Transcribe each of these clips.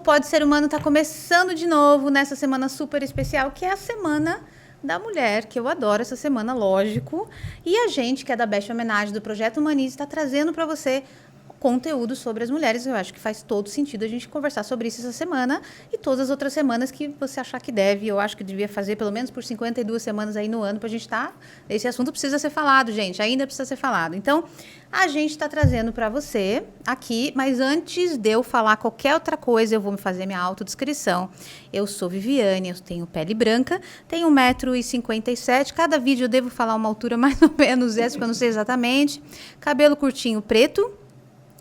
Pode Ser Humano está começando de novo nessa semana super especial, que é a Semana da Mulher, que eu adoro essa semana, lógico. E a gente, que é da Best Homenagem do Projeto Humanize, está trazendo para você conteúdo sobre as mulheres. Eu acho que faz todo sentido a gente conversar sobre isso essa semana e todas as outras semanas que você achar que deve. Eu acho que devia fazer pelo menos por 52 semanas aí no ano para a gente estar... Esse assunto precisa ser falado, gente. Ainda precisa ser falado. Então, a gente está trazendo para você aqui, mas antes de eu falar qualquer outra coisa, eu vou me fazer minha autodescrição. Eu sou Viviane, eu tenho pele branca, tenho 1,57 m. Cada vídeo eu devo falar uma altura mais ou menos essa, porque eu não sei exatamente. Cabelo curtinho preto.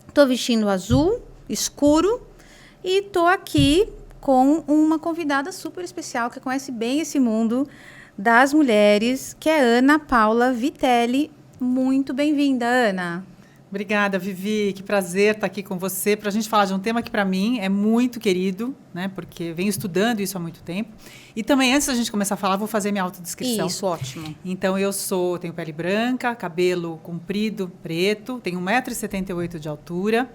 Estou vestindo azul, escuro, e estou aqui com uma convidada super especial que conhece bem esse mundo das mulheres, que é Ana Paula Vitelli. Muito bem-vinda, Ana. Obrigada, Vivi. Que prazer estar aqui com você para a gente falar de um tema que, para mim, é muito querido, né? Porque venho estudando isso há muito tempo. E também, antes da gente começar a falar, vou fazer minha autodescrição. Isso, ótimo. Então, tenho pele branca, cabelo comprido, preto, tenho 1,78 m de altura.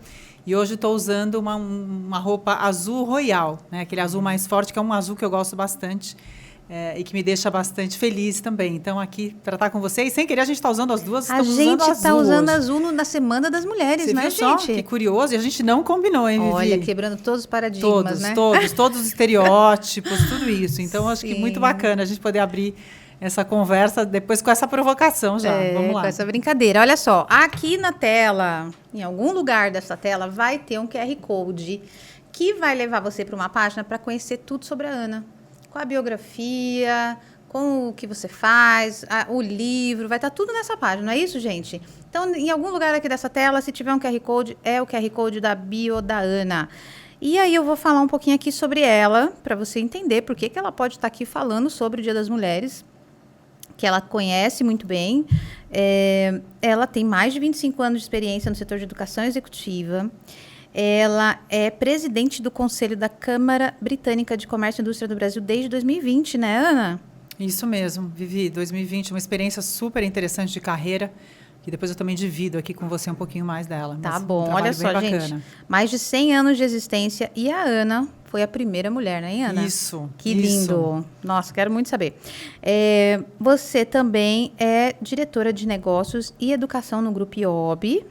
E hoje estou usando uma roupa azul royal, né? Aquele azul mais forte, que é um azul que eu gosto bastante. E que me deixa bastante feliz também. Então, aqui, para estar com vocês, sem querer, a gente está usando as duas. A gente está usando azul na Semana das Mulheres, você né, viu só? gente? Que curioso. E a gente não combinou, hein, Vivi? Olha, quebrando todos os paradigmas, né? Todos os estereótipos, tudo isso. Então, acho que muito bacana a gente poder abrir essa conversa depois com essa provocação já. Vamos lá. Com essa brincadeira. Olha só, aqui na tela, em algum lugar dessa tela, vai ter um QR Code que vai levar você para uma página para conhecer tudo sobre a Ana. Com a biografia, com o que você faz, o livro, vai estar tudo nessa página, não é isso, gente? Então, em algum lugar aqui dessa tela, se tiver um QR Code, é o QR Code da bio da Ana. E aí eu vou falar um pouquinho aqui sobre ela, para você entender por que ela pode estar aqui falando sobre o Dia das Mulheres, que ela conhece muito bem. Ela tem mais de 25 anos de experiência no setor de educação executiva. Ela é presidente do Conselho da Câmara Britânica de Comércio e Indústria do Brasil desde 2020, né, Ana? Isso mesmo, Vivi. 2020, uma experiência super interessante de carreira, que depois eu também divido aqui com você um pouquinho mais dela. Tá bom, olha só, gente. Mais de 100 anos de existência e a Ana foi a primeira mulher, né, Ana? Isso. Que lindo. Nossa, quero muito saber. Você também é diretora de negócios e educação no Grupo IOB.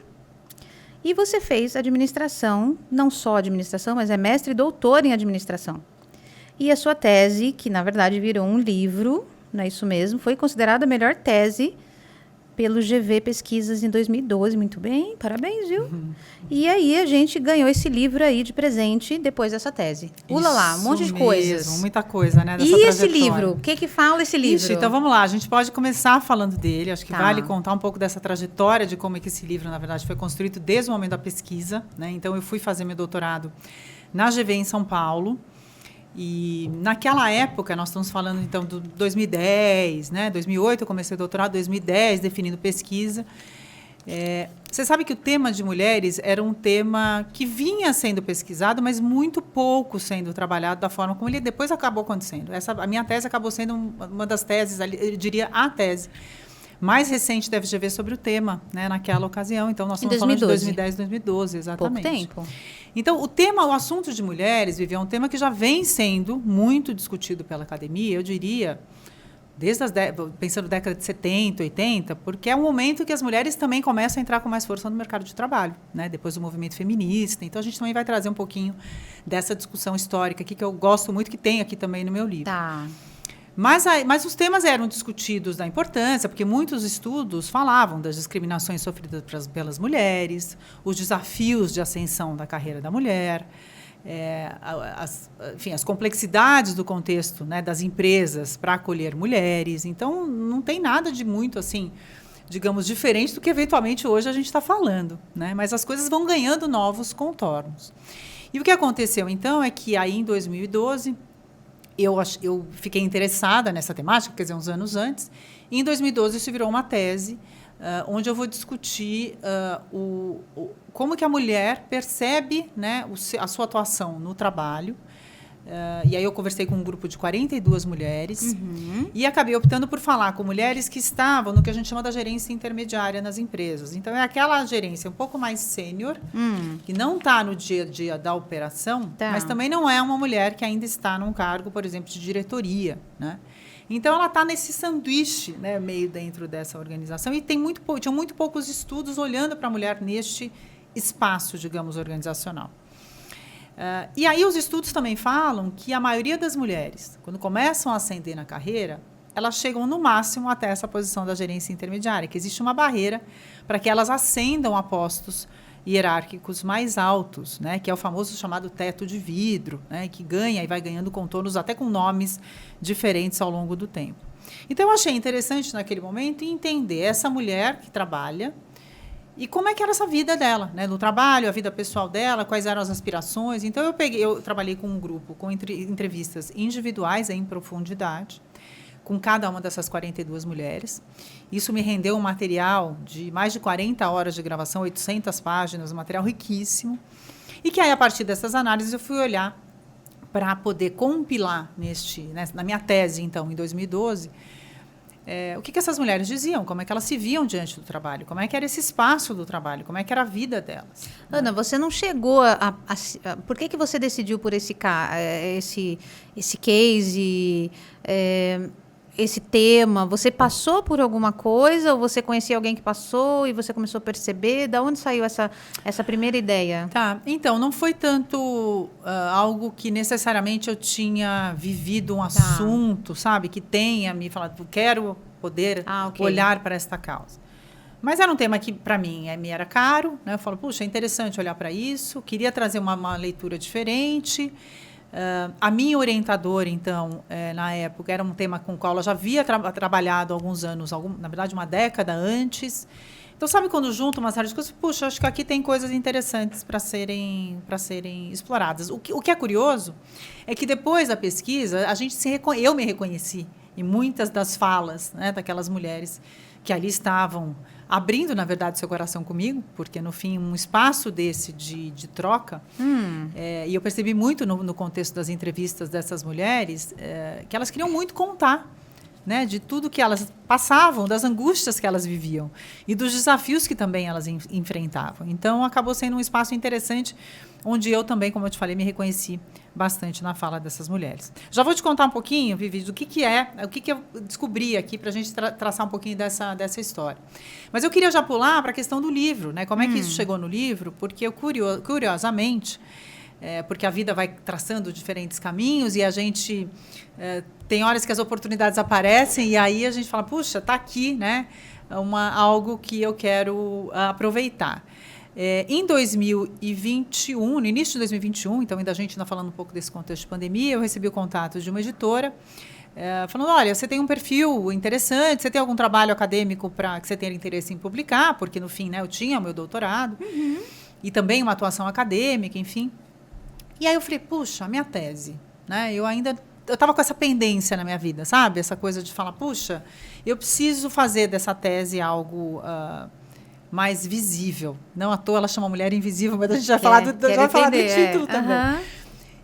E você fez administração, não só administração, mas é mestre e doutor em administração. E a sua tese, que na verdade virou um livro, não é isso mesmo, foi considerada a melhor tese pelo GV Pesquisas em 2012. Muito bem, parabéns, viu? E aí a gente ganhou esse livro aí de presente depois dessa tese. Lá, um monte de coisas. Muita coisa, né? E esse livro? O que fala esse livro? Então vamos lá, a gente pode começar falando dele. Acho que vale contar um pouco dessa trajetória de como é que esse livro, na verdade, foi construído desde o momento da pesquisa, né? Então eu fui fazer meu doutorado na GV em São Paulo. E naquela época, nós estamos falando então de 2010, né? 2008 eu comecei o doutorado, 2010 definindo pesquisa. Você sabe que o tema de mulheres era um tema que vinha sendo pesquisado, mas muito pouco sendo trabalhado da forma como ele depois acabou acontecendo. A minha tese acabou sendo uma das teses, eu diria a tese mais recente da FGV sobre o tema, né, naquela ocasião. Então, nós estamos falando de 2010, 2012, exatamente. Pouco tempo. Então, o assunto de mulheres, Vivi, é um tema que já vem sendo muito discutido pela academia, eu diria, pensando na década de 70, 80, porque é um momento que as mulheres também começam a entrar com mais força no mercado de trabalho, né, depois do movimento feminista. Então, a gente também vai trazer um pouquinho dessa discussão histórica aqui, que eu gosto muito, que tem aqui também no meu livro. Tá. Mas os temas eram discutidos da importância, porque muitos estudos falavam das discriminações sofridas pelas mulheres, os desafios de ascensão da carreira da mulher, as complexidades do contexto, né, das empresas para acolher mulheres. Então, não tem nada de muito, assim, digamos, diferente do que, eventualmente, hoje a gente está falando, né? Mas as coisas vão ganhando novos contornos. E o que aconteceu, então, é que aí, em 2012... Eu fiquei interessada nessa temática, quer dizer, uns anos antes. E em 2012 isso virou uma tese, onde eu vou discutir como que a mulher percebe, né, a sua atuação no trabalho, E aí eu conversei com um grupo de 42 mulheres e acabei optando por falar com mulheres que estavam no que a gente chama da gerência intermediária nas empresas. Então, é aquela gerência um pouco mais sênior, que não está no dia a dia da operação, mas também não é uma mulher que ainda está num cargo, por exemplo, de diretoria, né? Então, ela está nesse sanduíche, né, meio dentro dessa organização. E tinha muito poucos estudos olhando para a mulher neste espaço, digamos, organizacional. E aí os estudos também falam que a maioria das mulheres, quando começam a ascender na carreira, elas chegam no máximo até essa posição da gerência intermediária, que existe uma barreira para que elas ascendam a postos hierárquicos mais altos, né, que é o famoso chamado teto de vidro, né, que ganha e vai ganhando contornos até com nomes diferentes ao longo do tempo. Então, eu achei interessante naquele momento entender essa mulher que trabalha e como é que era essa vida dela, né, no trabalho, a vida pessoal dela, quais eram as aspirações. Então, eu trabalhei com um grupo com entrevistas individuais em profundidade, com cada uma dessas 42 mulheres. Isso me rendeu um material de mais de 40 horas de gravação, 800 páginas, um material riquíssimo. E que aí, a partir dessas análises, eu fui olhar para poder compilar na minha tese, então, em 2012, o que essas mulheres diziam, como é que elas se viam diante do trabalho, como é que era esse espaço do trabalho, como é que era a vida delas. Ana, você não chegou por que você decidiu por esse case, esse tema? Você passou por alguma coisa ou você conhecia alguém que passou e você começou a perceber? Da onde saiu essa primeira ideia? Tá, então, não foi tanto algo que necessariamente eu tinha vivido um assunto, sabe? Que tenha me falado, quero poder olhar para esta causa. Mas era um tema que, para mim, me era caro, né? Eu falo, puxa, é interessante olhar para isso, queria trazer uma leitura diferente. A minha orientadora, então, na época, era um tema com o qual ela já havia trabalhado há alguns anos, na verdade, uma década antes. Então, sabe quando junto uma série de coisas? Puxa, acho que aqui tem coisas interessantes para serem exploradas. O que é curioso é que depois da pesquisa, eu me reconheci em muitas das falas, né, daquelas mulheres que ali estavam abrindo, na verdade, seu coração comigo, porque, no fim, um espaço desse de troca, e eu percebi muito no contexto das entrevistas dessas mulheres, que elas queriam muito contar, né, de tudo que elas passavam, das angústias que elas viviam e dos desafios que também elas enfrentavam. Então, acabou sendo um espaço interessante, onde eu também, como eu te falei, me reconheci bastante na fala dessas mulheres. Já vou te contar um pouquinho, Vivi, do que eu descobri aqui para a gente traçar um pouquinho dessa história. Mas eu queria já pular para a questão do livro, né? Como é que isso chegou no livro? Porque eu, curiosamente, porque a vida vai traçando diferentes caminhos e a gente tem horas que as oportunidades aparecem e aí a gente fala, puxa, está aqui, né? Algo que eu quero aproveitar. Em 2021, no início de 2021, então ainda a gente ainda falando um pouco desse contexto de pandemia, eu recebi o contato de uma editora falando, olha, você tem um perfil interessante, você tem algum trabalho acadêmico que você tenha interesse em publicar, porque no fim, né, eu tinha o meu doutorado e também uma atuação acadêmica, enfim. E aí eu falei, puxa, a minha tese, né, eu estava com essa pendência na minha vida, sabe? Essa coisa de falar, puxa, eu preciso fazer dessa tese algo mais visível. Não à toa ela chama Mulher Invisível, mas a gente vai falar do título também.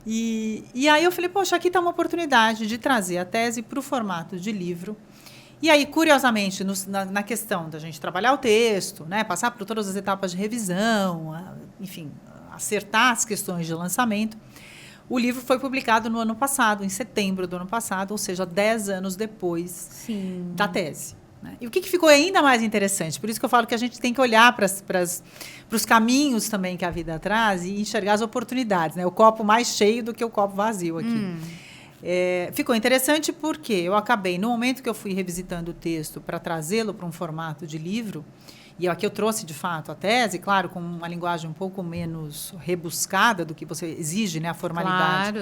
E aí eu falei, poxa, aqui está uma oportunidade de trazer a tese para o formato de livro. E aí, curiosamente, na questão da gente trabalhar o texto, né, passar por todas as etapas de revisão, enfim, acertar as questões de lançamento, o livro foi publicado no ano passado, em setembro do ano passado, ou seja, 10 anos depois da tese. Né? E o que ficou ainda mais interessante? Por isso que eu falo que a gente tem que olhar para os caminhos também que a vida traz e enxergar as oportunidades, né? O copo mais cheio do que o copo vazio aqui. Ficou interessante porque eu acabei, no momento que eu fui revisitando o texto para trazê-lo para um formato de livro, e aqui eu trouxe, de fato, a tese, claro, com uma linguagem um pouco menos rebuscada do que você exige, né? A formalidade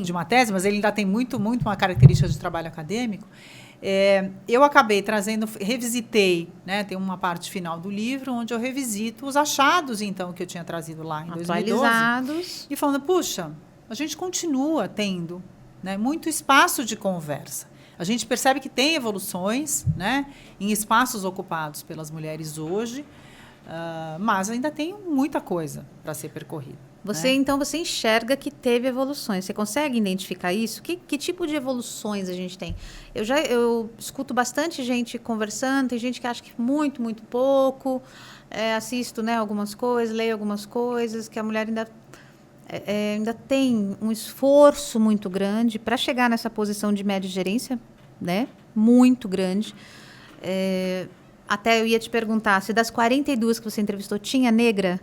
de uma tese, mas ele ainda tem muito uma característica de trabalho acadêmico. Eu acabei revisitei, né, tem uma parte final do livro onde eu revisito os achados, então, que eu tinha trazido lá em 2012. E falando, puxa, a gente continua tendo, né, muito espaço de conversa. A gente percebe que tem evoluções, né, em espaços ocupados pelas mulheres hoje, mas ainda tem muita coisa para ser percorrida. Então, você enxerga que teve evoluções. Você consegue identificar isso? Que tipo de evoluções a gente tem? Eu escuto bastante gente conversando, tem gente que acha que muito, muito pouco. Assisto, né, algumas coisas, leio algumas coisas, que a mulher ainda tem um esforço muito grande para chegar nessa posição de média gerência, né? Muito grande. Até eu ia te perguntar, se das 42 que você entrevistou, tinha negra?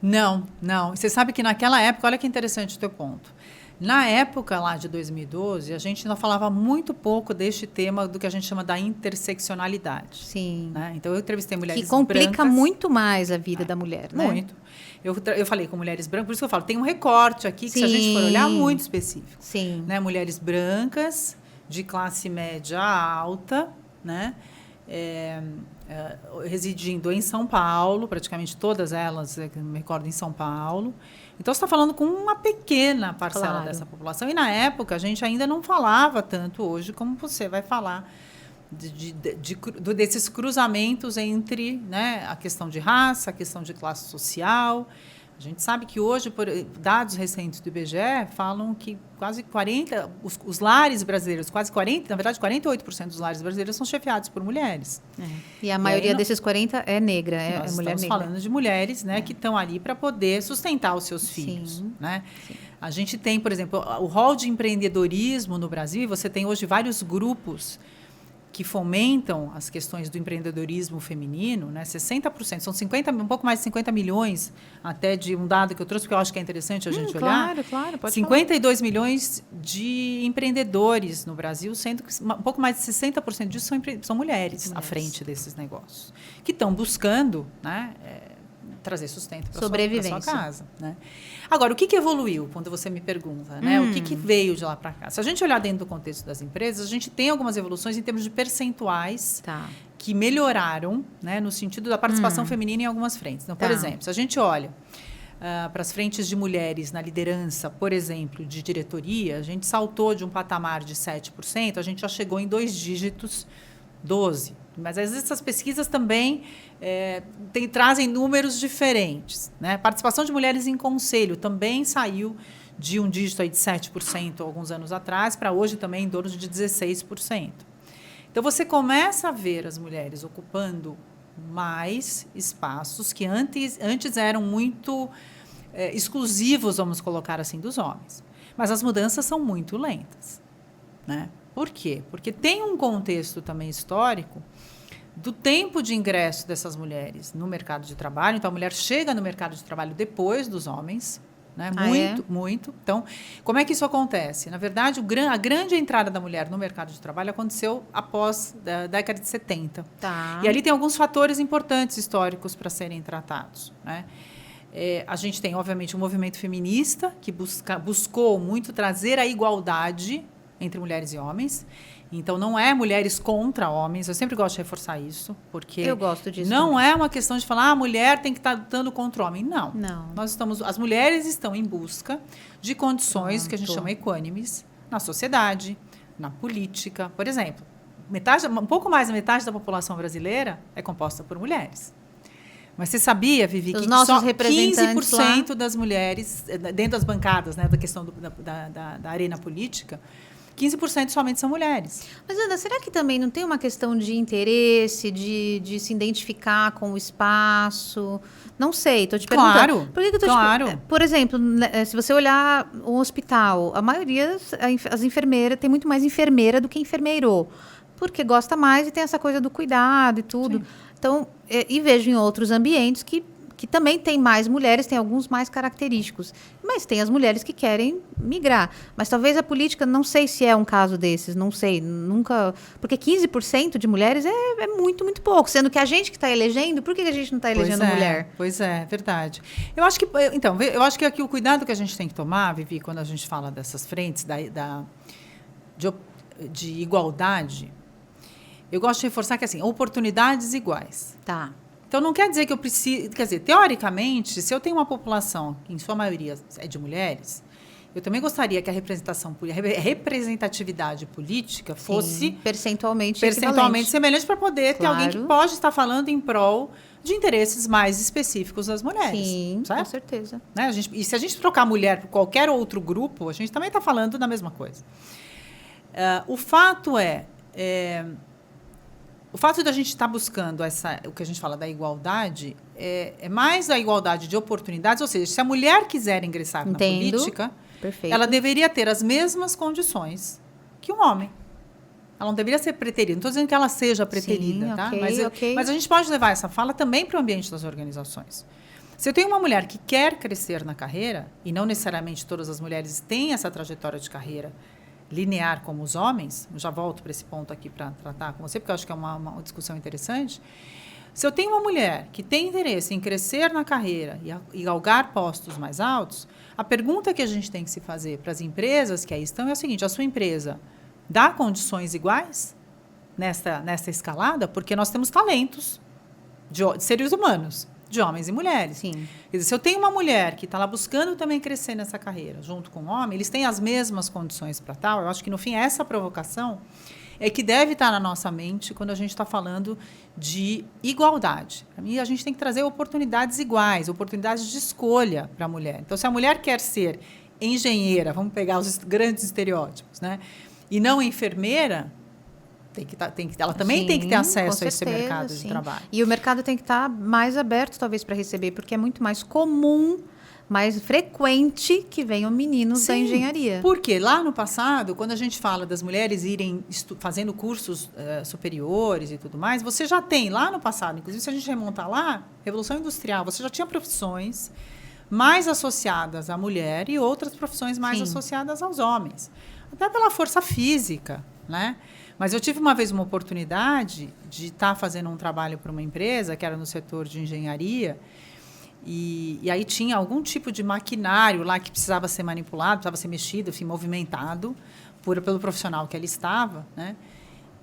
Não. Você sabe que naquela época, olha que interessante o teu ponto. Na época lá de 2012, a gente ainda falava muito pouco deste tema do que a gente chama da interseccionalidade. Sim. Né? Então, eu entrevistei mulheres brancas. Que complica muito mais a vida da mulher, né? Muito. Eu falei com mulheres brancas, por isso que eu falo, tem um recorte aqui que, Sim. se a gente for olhar, muito específico. Sim. Né? Mulheres brancas, de classe média alta, né? Residindo em São Paulo, praticamente todas elas, me recordo, em São Paulo. Então, você está falando com uma pequena parcela dessa população. E, na época, a gente ainda não falava tanto hoje como você vai falar desses cruzamentos entre, né, a questão de raça, a questão de classe social. A gente sabe que hoje, por dados recentes do IBGE, falam que quase 40%, os lares brasileiros, quase 40%, na verdade, 48% dos lares brasileiros são chefiados por mulheres. E a maioria desses 40% é negra, é mulher negra. Nós estamos falando de mulheres, né, que estão ali para poder sustentar os seus filhos. Sim. Né? Sim. A gente tem, por exemplo, o rol de empreendedorismo no Brasil, e você tem hoje vários grupos que fomentam as questões do empreendedorismo feminino, né? 60%, são um pouco mais de 50 milhões, até de um dado que eu trouxe, porque eu acho que é interessante a gente olhar. Claro, pode 52 falar. Milhões de empreendedores no Brasil, sendo que um pouco mais de 60% disso são mulheres à frente desses negócios, que estão buscando, né, trazer sustento para sua casa. Né? Agora, o que evoluiu, quando você me pergunta? Né? O que veio de lá para cá? Se a gente olhar dentro do contexto das empresas, a gente tem algumas evoluções em termos de percentuais que melhoraram, né, no sentido da participação feminina em algumas frentes. Então, por exemplo, se a gente olha para as frentes de mulheres na liderança, por exemplo, de diretoria, a gente saltou de um patamar de 7%, a gente já chegou em 2 dígitos, 12%. Mas, às vezes, essas pesquisas também trazem números diferentes. Né? Participação de mulheres em conselho também saiu de um dígito aí de 7% alguns anos atrás, para hoje também em torno de 16%. Então, você começa a ver as mulheres ocupando mais espaços que antes eram muito exclusivos, vamos colocar assim, dos homens. Mas as mudanças são muito lentas. Né? Por quê? Porque tem um contexto também histórico do tempo de ingresso dessas mulheres no mercado de trabalho. Então, a mulher chega no mercado de trabalho depois dos homens. Né? Muito. Então, como é que isso acontece? Na verdade, a grande entrada da mulher no mercado de trabalho aconteceu após a década de 70. E ali tem alguns fatores importantes históricos para serem tratados. Né? A gente tem, obviamente, um movimento feminista que buscou muito trazer a igualdade entre mulheres e homens. Então, não é mulheres contra homens. Eu sempre gosto de reforçar isso, porque eu gosto disso não também. É uma questão de falar a mulher tem que estar lutando contra o homem. Não. As mulheres estão em busca de condições que a gente chama equânimes na sociedade, na política. Por exemplo, um pouco mais da metade da população brasileira é composta por mulheres. Mas você sabia, Vivi, que só 15% das mulheres, dentro das bancadas, né, da questão da arena política, 15% somente são mulheres. Mas, Ana, será que também não tem uma questão de interesse, de se identificar com o espaço? Não sei, estou te perguntando. Claro. Por exemplo, se você olhar um hospital, a maioria, as enfermeiras, tem muito mais enfermeira do que enfermeiro, porque gosta mais e tem essa coisa do cuidado e tudo. Sim. Então, e vejo em outros ambientes que também tem mais mulheres, tem alguns mais característicos. Mas tem as mulheres que querem migrar. Mas talvez a política, não sei se é um caso desses, não sei, nunca... Porque 15% de mulheres é muito, muito pouco. Sendo que a gente que está elegendo, por que a gente não está elegendo mulher? Pois é, verdade. Eu acho que aqui o cuidado que a gente tem que tomar, Vivi, quando a gente fala dessas frentes de igualdade, eu gosto de reforçar que, assim, oportunidades iguais. Então, não quer dizer que eu preciso... Quer dizer, teoricamente, se eu tenho uma população que, em sua maioria, é de mulheres, Eu também gostaria que a representatividade política fosse percentualmente semelhante para poder ter alguém que pode estar falando em prol de interesses mais específicos das mulheres. Sim, certo? Com certeza. Né? E se a gente trocar mulher por qualquer outro grupo, a gente também está falando da mesma coisa. O fato da gente estar buscando o que a gente fala da igualdade é mais a igualdade de oportunidades, ou seja, se a mulher quiser ingressar na política, ela deveria ter as mesmas condições que um homem. Ela não deveria ser preterida. Não estou dizendo que ela seja preterida, sim, tá? Okay. Mas a gente pode levar essa fala também para o ambiente das organizações. Se eu tenho uma mulher que quer crescer na carreira, e não necessariamente todas as mulheres têm essa trajetória de carreira linear como os homens, eu já volto para esse ponto aqui para tratar com você, porque eu acho que é uma discussão interessante. Se eu tenho uma mulher que tem interesse em crescer na carreira e galgar postos mais altos, a pergunta que a gente tem que se fazer para as empresas que aí estão é o seguinte: a sua empresa dá condições iguais nesta escalada? Porque nós temos talentos de seres humanos, de homens e mulheres. Sim. Quer dizer, se eu tenho uma mulher que está lá buscando também crescer nessa carreira, junto com o homem, eles têm as mesmas condições para tal. Eu acho que, no fim, essa provocação é que deve estar na nossa mente quando a gente está falando de igualdade. Para mim, a gente tem que trazer oportunidades iguais, oportunidades de escolha para a mulher. Então, se a mulher quer ser engenheira, vamos pegar os grandes estereótipos, né? E não enfermeira, ela também tem que ter acesso a esse mercado de trabalho. E o mercado tem que estar mais aberto, talvez, para receber, porque é muito mais comum, mais frequente que venham meninos da engenharia. Porque lá no passado, quando a gente fala das mulheres irem fazendo cursos superiores e tudo mais, você já tem lá no passado, inclusive se a gente remontar lá, Revolução Industrial, você já tinha profissões mais associadas à mulher e outras profissões mais associadas aos homens. Até pela força física, né? Mas eu tive uma vez uma oportunidade de estar fazendo um trabalho para uma empresa que era no setor de engenharia e aí tinha algum tipo de maquinário lá que precisava ser manipulado, precisava ser mexido, enfim, movimentado pelo profissional que ali estava, né?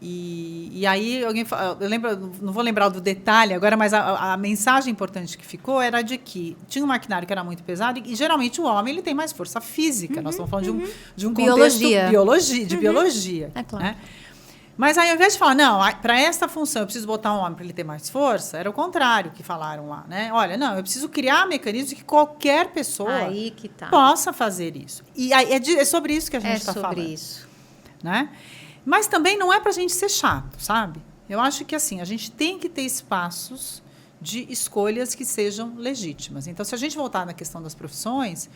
E aí alguém, eu lembro, não vou lembrar do detalhe agora, mas a mensagem importante que ficou era de que tinha um maquinário que era muito pesado e geralmente o homem ele tem mais força física. Nós estamos falando de um contexto de biologia. É claro. Né? Mas aí, ao invés de falar, não, para esta função eu preciso botar um homem para ele ter mais força, era o contrário que falaram lá, né? Olha, não, eu preciso criar mecanismos de que qualquer pessoa possa fazer isso. E aí, é sobre isso que a gente está falando. É sobre isso. Né? Mas também não é para a gente ser chato, sabe? Eu acho que assim, a gente tem que ter espaços de escolhas que sejam legítimas. Então, se a gente voltar na questão das profissões,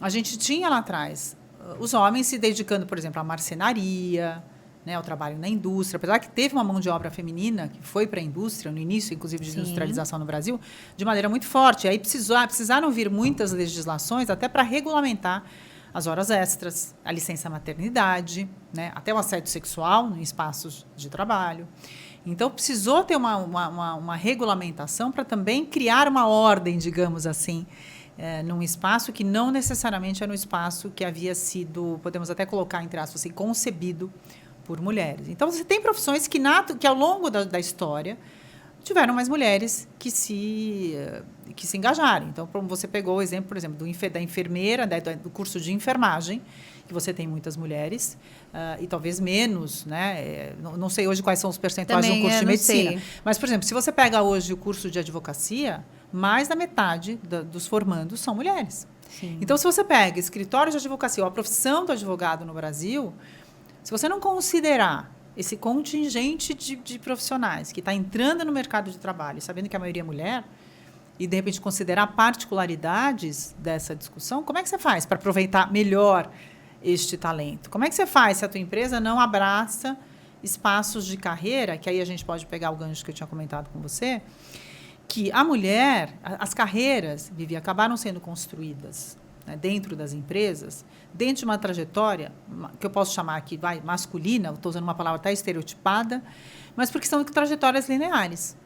a gente tinha lá atrás os homens se dedicando, por exemplo, à marcenaria, né, ao trabalho na indústria, apesar que teve uma mão de obra feminina que foi para a indústria, no início, inclusive, de industrialização no Brasil, de maneira muito forte. E aí precisaram vir muitas legislações até para regulamentar as horas extras, a licença maternidade, né, até o assédio sexual em espaços de trabalho. Então, precisou ter uma regulamentação para também criar uma ordem, digamos assim, num espaço que não necessariamente era um espaço que havia sido, podemos até colocar entre aspas, assim, concebido por mulheres. Então, você tem profissões que ao longo da história tiveram mais mulheres que se engajaram. Então, você pegou o exemplo, por exemplo, da enfermeira, do curso de enfermagem, que você tem muitas mulheres, e talvez menos, né? Não sei hoje quais são os percentuais de um curso de medicina. Sei. Mas, por exemplo, se você pega hoje o curso de advocacia, mais da metade dos formandos são mulheres. Sim. Então, se você pega escritório de advocacia ou a profissão do advogado no Brasil, se você não considerar esse contingente de profissionais que está entrando no mercado de trabalho, sabendo que a maioria é mulher, e, de repente, considerar particularidades dessa discussão, como é que você faz para aproveitar melhor este talento? Como é que você faz se a tua empresa não abraça espaços de carreira, que aí a gente pode pegar o gancho que eu tinha comentado com você, que a mulher, as carreiras, Vivi, acabaram sendo construídas, né, dentro das empresas, dentro de uma trajetória que eu posso chamar aqui masculina, estou usando uma palavra até estereotipada, mas porque são trajetórias lineares.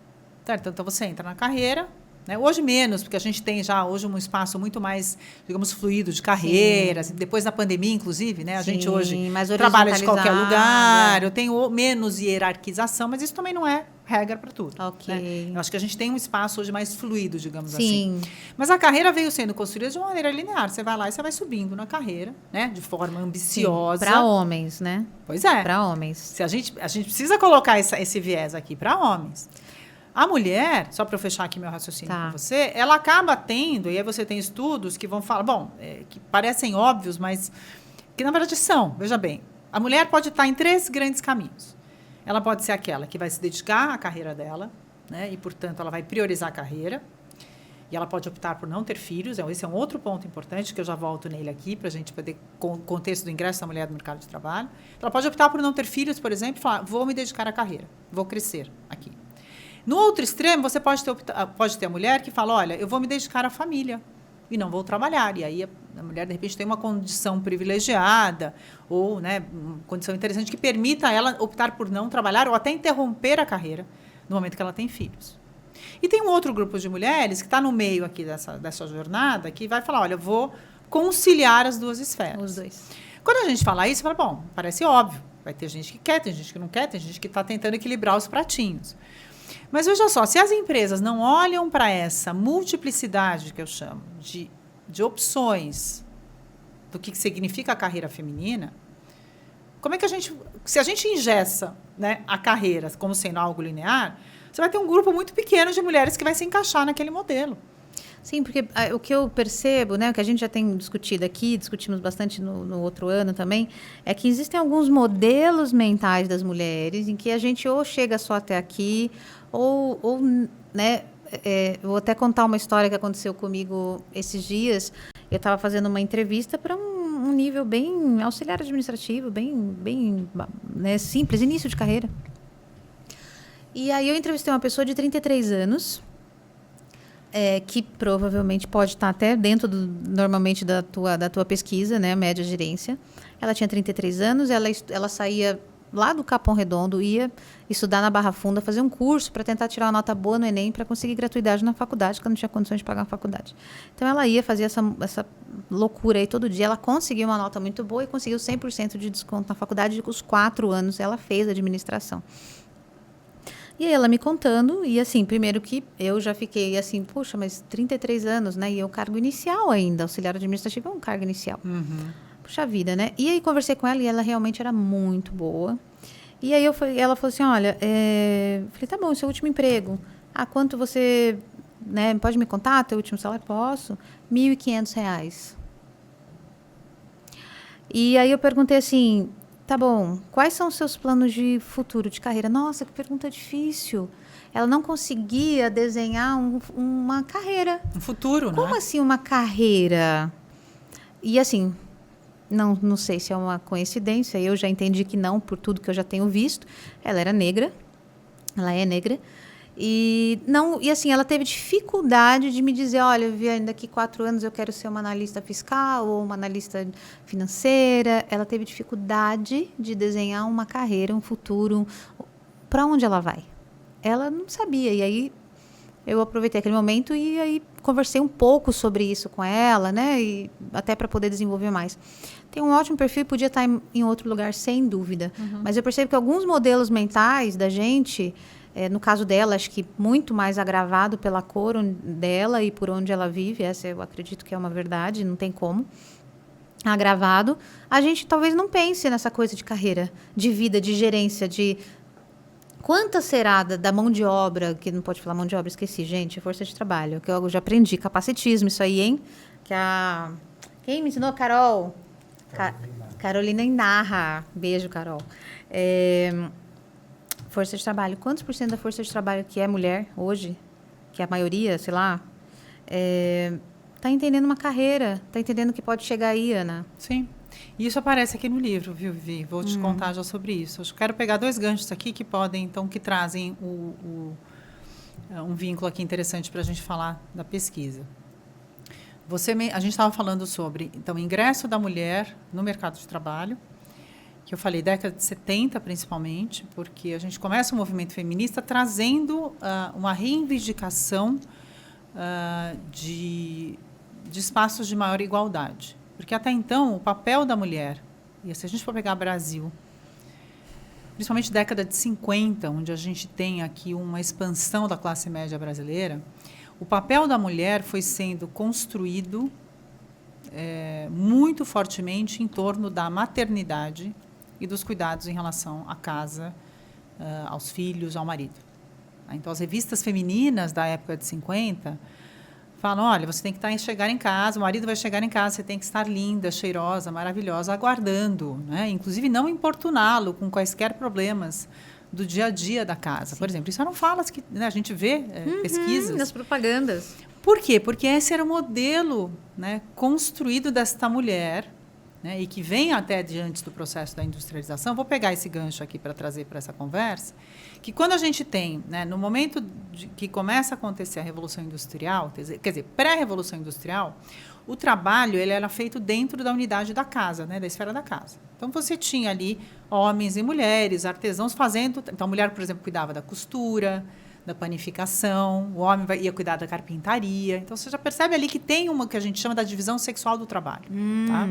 Certo? Então, você entra na carreira, né? Hoje menos, porque a gente tem já hoje um espaço muito mais, digamos, fluido de carreira. Assim, depois da pandemia, inclusive, né? A gente hoje trabalha de qualquer lugar. Eu tenho menos hierarquização, mas isso também não é regra para tudo. Ok. Né? Eu acho que a gente tem um espaço hoje mais fluido, digamos Sim. assim. Mas a carreira veio sendo construída de uma maneira linear. Você vai lá e você vai subindo na carreira, né? De forma ambiciosa. Para homens, né? Pois é. Para homens. Se a gente precisa colocar esse viés aqui para homens. A mulher, só para eu fechar aqui meu raciocínio com você, ela acaba tendo, e aí você tem estudos que vão falar, que parecem óbvios, mas que na verdade são. Veja bem, a mulher pode estar em 3 grandes caminhos. Ela pode ser aquela que vai se dedicar à carreira dela, né, e, portanto, ela vai priorizar a carreira. E ela pode optar por não ter filhos. Esse é um outro ponto importante, que eu já volto nele aqui, para a gente poder, com o contexto do ingresso da mulher no mercado de trabalho. Ela pode optar por não ter filhos, por exemplo, e falar, vou me dedicar à carreira, vou crescer aqui. No outro extremo, você pode ter a mulher que fala, olha, eu vou me dedicar à família e não vou trabalhar. E aí a mulher, de repente, tem uma condição privilegiada ou, né, uma condição interessante que permita ela optar por não trabalhar ou até interromper a carreira no momento que ela tem filhos. E tem um outro grupo de mulheres que está no meio aqui dessa jornada que vai falar, olha, eu vou conciliar as 2 esferas. Os 2. Quando a gente fala isso, fala, bom, parece óbvio. Vai ter gente que quer, tem gente que não quer, tem gente que está tentando equilibrar os pratinhos. Mas veja só, se as empresas não olham para essa multiplicidade que eu chamo de opções do que significa a carreira feminina, como é que se a gente engessa, né, a carreira como sendo algo linear, você vai ter um grupo muito pequeno de mulheres que vai se encaixar naquele modelo. Sim, porque o que eu percebo, né, o que a gente já tem discutido aqui, discutimos bastante no outro ano também, é que existem alguns modelos mentais das mulheres em que a gente ou chega só até aqui, ou né, vou até contar uma história que aconteceu comigo esses dias. Eu estava fazendo uma entrevista para um nível bem auxiliar administrativo, bem né, simples, início de carreira. E aí eu entrevistei uma pessoa de 33 anos, que provavelmente pode estar até dentro normalmente da tua pesquisa, né, média gerência. Ela tinha 33 anos, ela saía lá do Capão Redondo, ia estudar na Barra Funda, fazer um curso para tentar tirar uma nota boa no Enem para conseguir gratuidade na faculdade, porque ela não tinha condições de pagar a faculdade. Então, ela ia fazer essa loucura aí todo dia. Ela conseguiu uma nota muito boa e conseguiu 100% de desconto na faculdade. Os 4 anos ela fez administração. E aí ela me contando, e assim, primeiro que eu já fiquei assim, puxa, mas 33 anos, né? E é o cargo inicial ainda, auxiliar administrativo é um cargo inicial. Uhum. Puxa vida, né? E aí conversei com ela e ela realmente era muito boa. E aí ela falou assim, olha, falei, tá bom, seu último emprego. Quanto você, né, pode me contar teu último salário? Posso. R$1.500. E aí eu perguntei assim, tá bom, quais são os seus planos de futuro, de carreira? Nossa, que pergunta difícil. Ela não conseguia desenhar uma carreira. Um futuro, né? Como assim uma carreira? E assim, não sei se é uma coincidência, eu já entendi que não, por tudo que eu já tenho visto. Ela era negra, ela é negra. E assim, ela teve dificuldade de me dizer, olha, Viviane, daqui 4 anos eu quero ser uma analista fiscal ou uma analista financeira. Ela teve dificuldade de desenhar uma carreira, um futuro, para onde ela vai. Ela não sabia, e aí eu aproveitei aquele momento e aí conversei um pouco sobre isso com ela, né, e até para poder desenvolver mais. Tem um ótimo perfil e podia estar em outro lugar, sem dúvida. Uhum. Mas eu percebo que alguns modelos mentais da gente... no caso dela, acho que muito mais agravado pela cor dela e por onde ela vive, essa eu acredito que é uma verdade, não tem como, agravado, a gente talvez não pense nessa coisa de carreira, de vida, de gerência, de quanta será da mão de obra, que não pode falar mão de obra, esqueci, gente, força de trabalho, que eu já aprendi, capacitismo, isso aí, hein? Quem me ensinou? Carol. Carolina Inarra. Beijo, Carol. Força de trabalho. Quantos por cento da força de trabalho que é mulher hoje, que é a maioria, sei lá, está entendendo uma carreira, está entendendo que pode chegar aí, Ana? Sim. E isso aparece aqui no livro, viu, Vivi? Vou te contar já sobre isso. Eu quero pegar 2 ganchos aqui que podem, então, que trazem um vínculo aqui interessante para a gente falar da pesquisa. A gente estava falando sobre, então, o ingresso da mulher no mercado de trabalho, que eu falei, década de 70, principalmente, porque a gente começa um movimento feminista trazendo uma reivindicação de espaços de maior igualdade. Porque até então, o papel da mulher, e se a gente for pegar Brasil, principalmente década de 50, onde a gente tem aqui uma expansão da classe média brasileira, o papel da mulher foi sendo construído muito fortemente em torno da maternidade e dos cuidados em relação à casa, aos filhos, ao marido. Então, as revistas femininas da época de 50 falam, olha, você tem que chegar em casa, o marido vai chegar em casa, você tem que estar linda, cheirosa, maravilhosa, aguardando, né? Inclusive não importuná-lo com quaisquer problemas do dia a dia da casa. Sim. Por exemplo, isso eram falas que, né, a gente vê pesquisas. Nas propagandas. Por quê? Porque esse era o modelo, né, construído desta mulher, né, e que vem até diante do processo da industrialização. Vou pegar esse gancho aqui para trazer para essa conversa, que quando a gente tem, né, no momento que começa a acontecer a Revolução Industrial, quer dizer, pré-Revolução Industrial, o trabalho ele era feito dentro da unidade da casa, né, da esfera da casa. Então, você tinha ali homens e mulheres, artesãos fazendo... Então, a mulher, por exemplo, cuidava da costura, da panificação, o homem ia cuidar da carpintaria. Então, você já percebe ali que tem uma que a gente chama da divisão sexual do trabalho. Tá?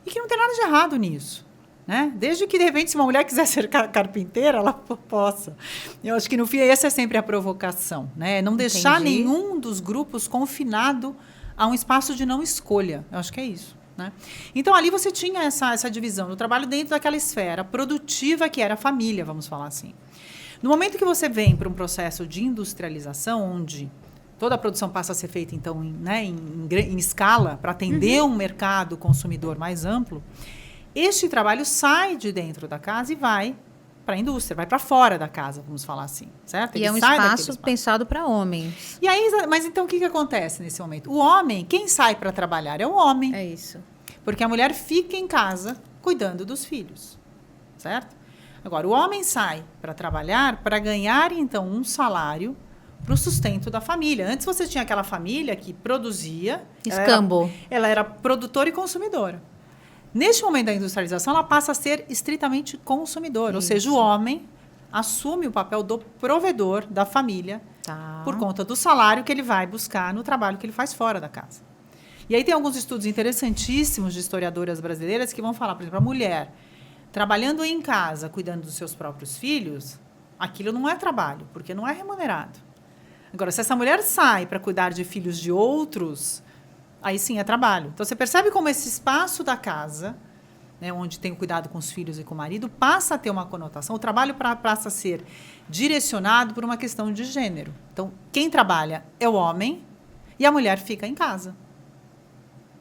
E que não tem nada de errado nisso. Né? Desde que, de repente, se uma mulher quiser ser carpinteira, ela possa. Eu acho que, no fim, essa é sempre a provocação. Né? Não deixar nenhum dos grupos confinado a um espaço de não escolha. Eu acho que é isso. Né? Então, ali você tinha essa divisão do trabalho dentro daquela esfera produtiva que era a família, vamos falar assim. No momento que você vem para um processo de industrialização, onde toda a produção passa a ser feita, então, em escala, para atender um mercado consumidor mais amplo, este trabalho sai de dentro da casa e vai para a indústria, vai para fora da casa, vamos falar assim, certo? Ele é um espaço pensado para homens. E aí, mas então, o que acontece nesse momento? O homem, quem sai para trabalhar é o homem. É isso. Porque a mulher fica em casa cuidando dos filhos, certo? Agora, o homem sai para trabalhar para ganhar, então, um salário para o sustento da família. Antes você tinha aquela família que produzia. Escambo. Ela era produtora e consumidora. Neste momento da industrialização, ela passa a ser estritamente consumidora. Ou seja, o homem assume o papel do provedor da família por conta do salário que ele vai buscar no trabalho que ele faz fora da casa. E aí tem alguns estudos interessantíssimos de historiadoras brasileiras que vão falar, por exemplo, a mulher trabalhando em casa, cuidando dos seus próprios filhos, aquilo não é trabalho, porque não é remunerado. Agora, se essa mulher sai para cuidar de filhos de outros, aí sim é trabalho. Então, você percebe como esse espaço da casa, né, onde tem o cuidado com os filhos e com o marido, passa a ter uma conotação. O trabalho passa a ser direcionado por uma questão de gênero. Então, quem trabalha é o homem e a mulher fica em casa.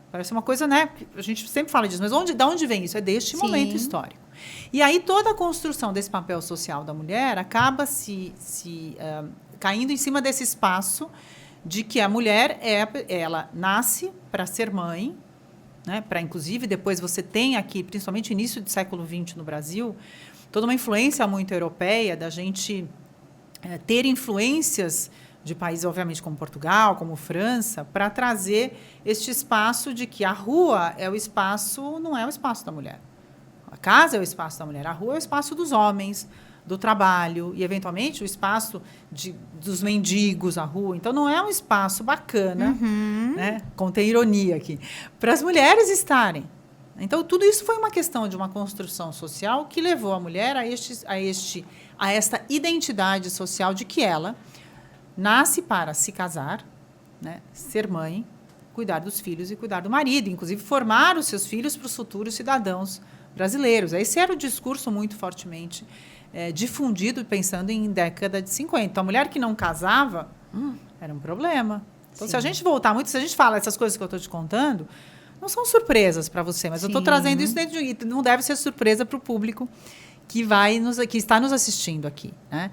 Parece uma coisa, né? A gente sempre fala disso, mas de onde vem isso? É deste momento histórico. E aí toda a construção desse papel social da mulher acaba caindo em cima desse espaço de que a mulher ela nasce para ser mãe, né? Para, inclusive, depois você tem aqui, principalmente início do século XX no Brasil, toda uma influência muito europeia da gente ter influências de países, obviamente, como Portugal, como França, para trazer este espaço de que a rua não é o espaço da mulher. A casa é o espaço da mulher, a rua é o espaço dos homens, do trabalho e, eventualmente, o espaço dos mendigos, a rua. Então, não é um espaço bacana, né? Contém ironia aqui, para as mulheres estarem. Então, tudo isso foi uma questão de uma construção social que levou a mulher a esta identidade social de que ela nasce para se casar, né, ser mãe, cuidar dos filhos e cuidar do marido, inclusive formar os seus filhos para os futuros cidadãos brasileiros. Esse era o discurso muito fortemente difundido, pensando em década de 50. Então, a mulher que não casava era um problema. Então, se a gente voltar muito, se a gente fala essas coisas que eu estou te contando, não são surpresas para você, mas eu estou trazendo isso dentro de... Não deve ser surpresa para o público que está nos assistindo aqui, né?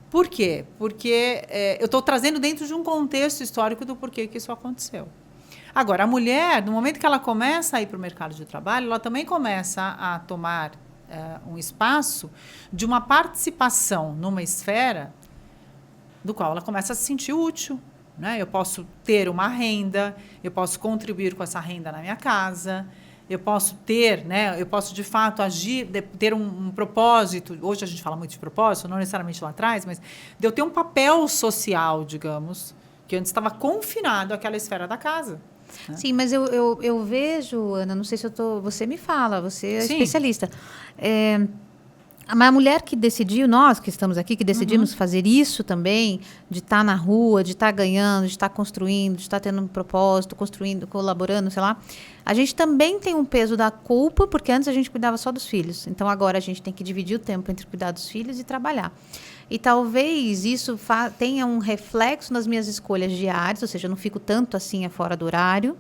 Por quê? Porque eu estou trazendo dentro de um contexto histórico do porquê que isso aconteceu. Agora, a mulher, no momento que ela começa a ir para o mercado de trabalho, ela também começa a tomar um espaço de uma participação numa esfera do qual ela começa a se sentir útil. Né? Eu posso ter uma renda, eu posso contribuir com essa renda na minha casa, eu posso ter, né, eu posso, de fato, agir, ter um propósito. Hoje a gente fala muito de propósito, não necessariamente lá atrás, mas de eu ter um papel social, digamos, que antes estava confinado àquela esfera da casa. Né? Sim, mas eu vejo, Ana, não sei se eu tô... Você me fala, você é especialista. A mulher que decidiu, nós que estamos aqui, que decidimos fazer isso também, de estar na rua, de estar ganhando, de estar construindo, de estar tendo um propósito, construindo, colaborando, sei lá, a gente também tem um peso da culpa, porque antes a gente cuidava só dos filhos. Então, agora a gente tem que dividir o tempo entre cuidar dos filhos e trabalhar. E talvez isso tenha um reflexo nas minhas escolhas diárias, ou seja, eu não fico tanto assim fora do horário.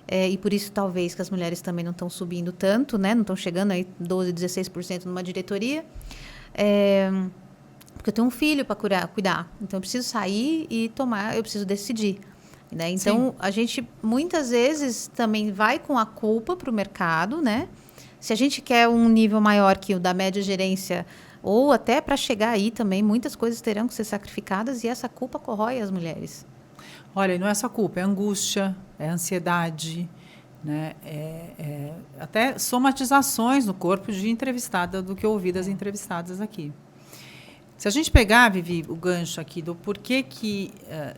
E por isso, talvez, que as mulheres também não estão subindo tanto, né? Não estão chegando aí 12%, 16% numa diretoria. Porque eu tenho um filho para cuidar. Então, eu preciso sair e eu preciso decidir. Né? Então, a gente, muitas vezes, também vai com a culpa para o mercado, né? Se a gente quer um nível maior que o da média gerência, ou até para chegar aí também, muitas coisas terão que ser sacrificadas e essa culpa corrói as mulheres. Olha, e não é só culpa, é angústia, é ansiedade, né? Até somatizações no corpo de entrevistada do que eu ouvi das entrevistadas aqui. Se a gente pegar, Vivi, o gancho aqui do porquê que,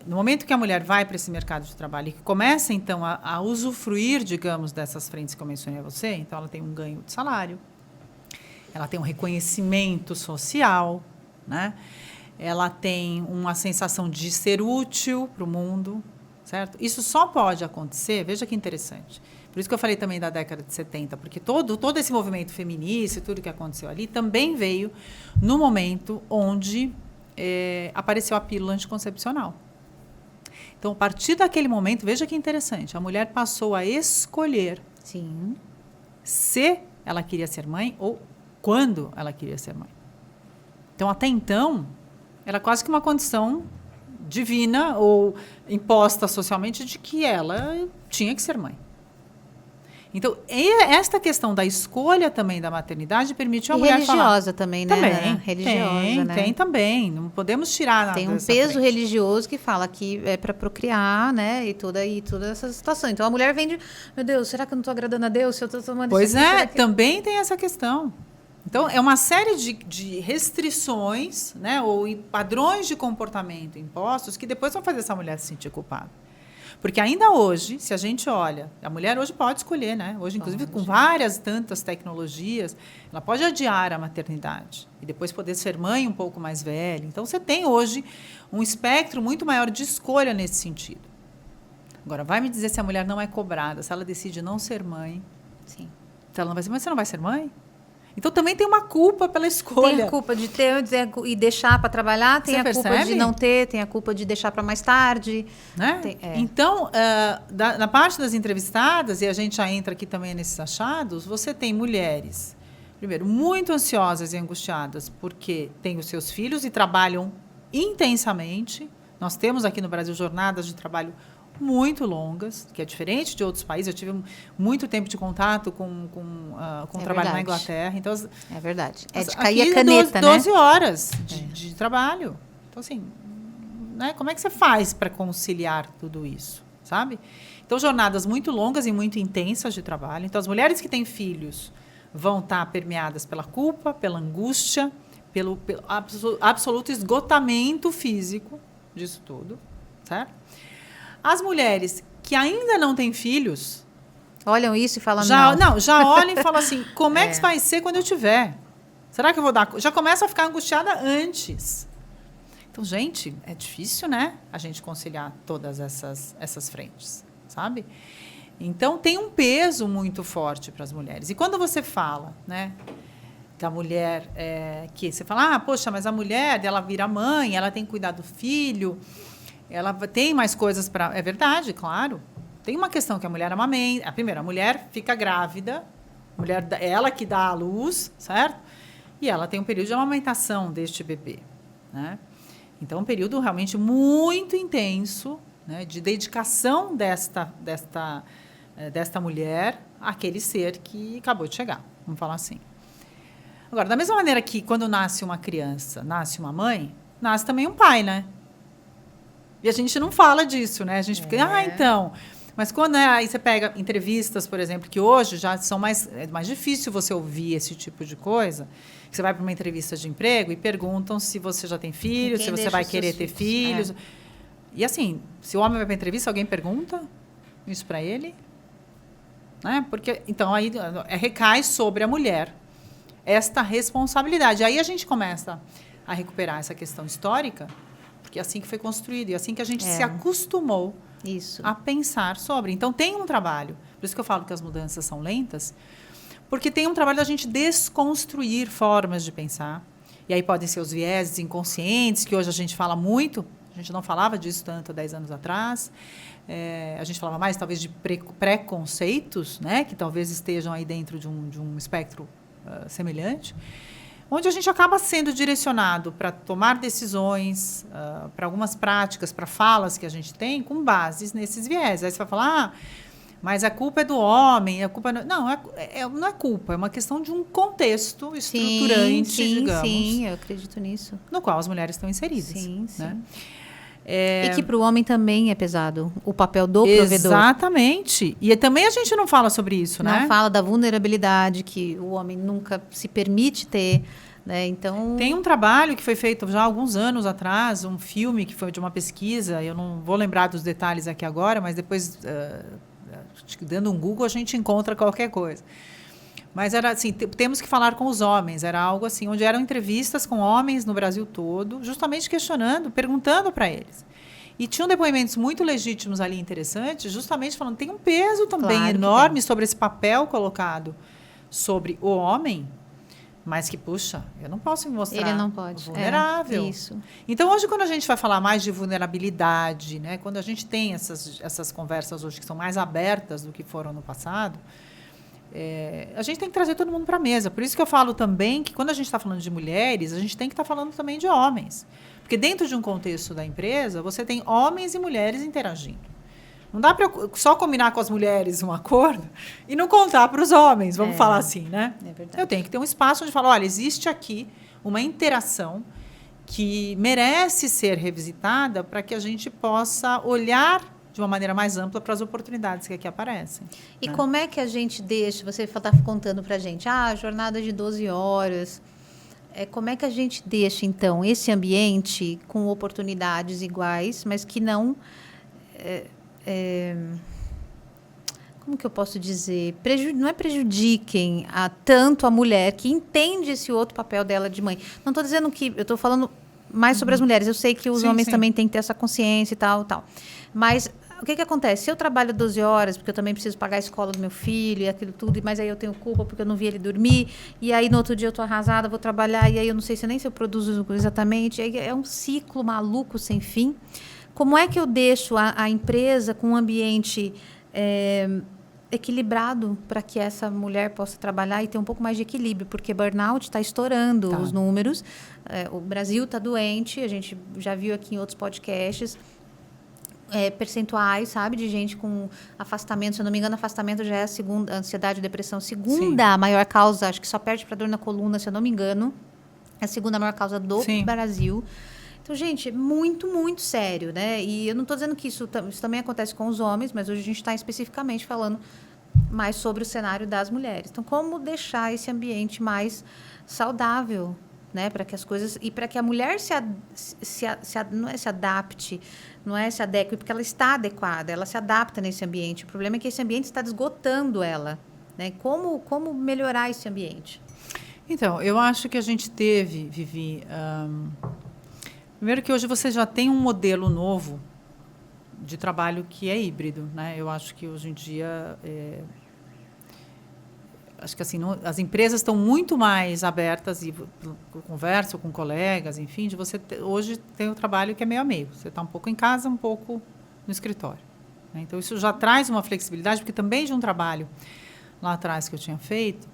no momento que a mulher vai para esse mercado de trabalho e que começa, então, a usufruir, digamos, dessas frentes que eu mencionei a você, então ela tem um ganho de salário, ela tem um reconhecimento social, né? Ela tem uma sensação de ser útil para o mundo, certo? Isso só pode acontecer, veja que interessante. Por isso que eu falei também da década de 70, porque todo esse movimento feminista e tudo que aconteceu ali também veio no momento onde apareceu a pílula anticoncepcional. Então, a partir daquele momento, veja que interessante, a mulher passou a escolher se ela queria ser mãe ou quando ela queria ser mãe. Então, até então, era quase que uma condição divina ou imposta socialmente de que ela tinha que ser mãe. Então, esta questão da escolha também da maternidade permite a mulher falar... religiosa também, né? Também, religiosa, né? Tem também. Não podemos tirar nada. Tem um peso religioso que fala que é para procriar, né? E toda essa situação. Então, a mulher vem de... Meu Deus, será que eu não estou agradando a Deus? Se eu estou tomando Pois é, também tem essa questão. Então, é uma série de restrições, né, ou padrões de comportamento impostos que depois vão fazer essa mulher se sentir culpada. Porque ainda hoje, se a gente olha, a mulher hoje pode escolher, né? Hoje, inclusive, com várias tantas tecnologias, ela pode adiar a maternidade e depois poder ser mãe um pouco mais velha. Então, você tem hoje um espectro muito maior de escolha nesse sentido. Agora, vai me dizer se a mulher não é cobrada, se ela decide não ser mãe. Sim. Então, ela não vai ser, mas você não vai ser mãe? Então, também tem uma culpa pela escolha. Tem a culpa de ter e deixar para trabalhar, tem a culpa de não ter, tem a culpa de deixar para mais tarde. Né? Então, na parte das entrevistadas, e a gente já entra aqui também nesses achados, você tem mulheres, primeiro, muito ansiosas e angustiadas porque têm os seus filhos e trabalham intensamente. Nós temos aqui no Brasil jornadas de trabalho muito longas, que é diferente de outros países. Eu tive muito tempo de contato com trabalho na Inglaterra. Então, é verdade. É de cair a caneta, 12 horas de trabalho. Então, assim, né, como é que você faz para conciliar tudo isso, sabe? Então, jornadas muito longas e muito intensas de trabalho. Então, as mulheres que têm filhos vão estar permeadas pela culpa, pela angústia, pelo absoluto esgotamento físico disso tudo, certo? As mulheres que ainda não têm filhos... olham isso e falam já olham e falam assim, como é que vai ser quando eu tiver? Será que eu vou dar... Já começa a ficar angustiada antes. Então, gente, é difícil, né? A gente conciliar todas essas frentes, sabe? Então, tem um peso muito forte para as mulheres. E quando você fala, né, da mulher... que você fala, poxa, mas a mulher, ela vira mãe, ela tem que cuidar do filho... Ela tem mais coisas para... É verdade, claro. Tem uma questão que a mulher amamenta. Primeiro, a mulher fica grávida, ela que dá à luz, certo? E ela tem um período de amamentação deste bebê, né? Então, um período realmente muito intenso, né, de dedicação desta mulher àquele ser que acabou de chegar, vamos falar assim. Agora, da mesma maneira que quando nasce uma criança, nasce uma mãe, nasce também um pai, né? E a gente não fala disso, né? A gente fica, então... Mas quando aí você pega entrevistas, por exemplo, que hoje já é mais difícil você ouvir esse tipo de coisa. Você vai para uma entrevista de emprego e perguntam se você já tem filhos, se você vai querer ter filhos. E assim, se o homem vai para entrevista, alguém pergunta isso para ele? Né? Porque, então, aí recai sobre a mulher esta responsabilidade. Aí a gente começa a recuperar essa questão histórica, porque é assim que foi construído, e assim que a gente se acostumou a pensar sobre. Então, tem um trabalho. Por isso que eu falo que as mudanças são lentas, porque tem um trabalho da gente desconstruir formas de pensar. E aí podem ser os vieses inconscientes, que hoje a gente fala muito. A gente não falava disso tanto há 10 anos atrás. A gente falava mais, talvez, de preconceitos, né, que talvez estejam aí dentro de um espectro semelhante, onde a gente acaba sendo direcionado para tomar decisões, para algumas práticas, para falas que a gente tem, com bases nesses viés. Aí você vai falar, mas a culpa é do homem, a culpa não é culpa, é uma questão de um contexto estruturante, digamos. Sim, eu acredito nisso. No qual as mulheres estão inseridas. Sim, né? sim. E que para o homem também é pesado, o papel do provedor. Exatamente. E também a gente não fala sobre isso, né? Não fala da vulnerabilidade que o homem nunca se permite ter, né? Então... Tem um trabalho que foi feito já há alguns anos atrás, um filme que foi de uma pesquisa, eu não vou lembrar dos detalhes aqui agora, mas depois, dando um Google, a gente encontra qualquer coisa. Mas era assim, temos que falar com os homens, era algo assim, onde eram entrevistas com homens no Brasil todo, justamente questionando, perguntando para eles. E tinham depoimentos muito legítimos ali, interessantes, justamente falando, tem um peso também enorme sobre esse papel colocado sobre o homem, mas que, puxa, eu não posso me mostrar ele não pode. vulnerável. Isso. Então, hoje, quando a gente vai falar mais de vulnerabilidade, né, quando a gente tem essas conversas hoje que são mais abertas do que foram no passado, a gente tem que trazer todo mundo para a mesa. Por isso que eu falo também que quando a gente está falando de mulheres, a gente tem que estar falando também de homens. Porque dentro de um contexto da empresa, você tem homens e mulheres interagindo. Não dá para só combinar com as mulheres um acordo e não contar para os homens, vamos falar assim, né? É verdade. Eu tenho que ter um espaço onde falar, olha, existe aqui uma interação que merece ser revisitada para que a gente possa olhar de uma maneira mais ampla para as oportunidades que aqui aparecem. E né? como é que a gente deixa, você está contando para a gente, jornada de 12 horas, como é que a gente deixa, então, esse ambiente com oportunidades iguais, mas que não... como que eu posso dizer? Não prejudiquem tanto a mulher que entende esse outro papel dela de mãe. Não estou dizendo que... Eu estou falando mais sobre as mulheres. Eu sei que os homens também têm que ter essa consciência e tal. Mas o que acontece? Se eu trabalho 12 horas, porque eu também preciso pagar a escola do meu filho e aquilo tudo, mas aí eu tenho culpa porque eu não vi ele dormir, e aí no outro dia eu estou arrasada, vou trabalhar, e aí eu não sei nem se eu produzo exatamente. Aí é um ciclo maluco sem fim. Como é que eu deixo a empresa com um ambiente equilibrado para que essa mulher possa trabalhar e ter um pouco mais de equilíbrio? Porque burnout está estourando os números. O Brasil está doente, a gente já viu aqui em outros podcasts. Percentuais, sabe, de gente com afastamento. Se eu não me engano, afastamento já é a segunda, ansiedade e depressão. Segunda maior causa, acho que só perde para dor na coluna, se eu não me engano. É a segunda maior causa do Brasil. Então, gente, muito, muito sério, né? E eu não estou dizendo que isso também acontece com os homens, mas hoje a gente está especificamente falando mais sobre o cenário das mulheres. Então, como deixar esse ambiente mais saudável, né? Para que as coisas... E para que a mulher não é se adapte, não é se adeque, porque ela está adequada, ela se adapta nesse ambiente. O problema é que esse ambiente está esgotando ela, né? Como melhorar esse ambiente? Então, eu acho que a gente teve, Vivi... Primeiro que hoje você já tem um modelo novo de trabalho que é híbrido, né? Eu acho que hoje em dia... Acho que assim, as empresas estão muito mais abertas, e eu converso com colegas, enfim, de você hoje tem o trabalho que é meio a meio. Você está um pouco em casa, um pouco no escritório. Né? Então, isso já traz uma flexibilidade, porque também de um trabalho lá atrás que eu tinha feito,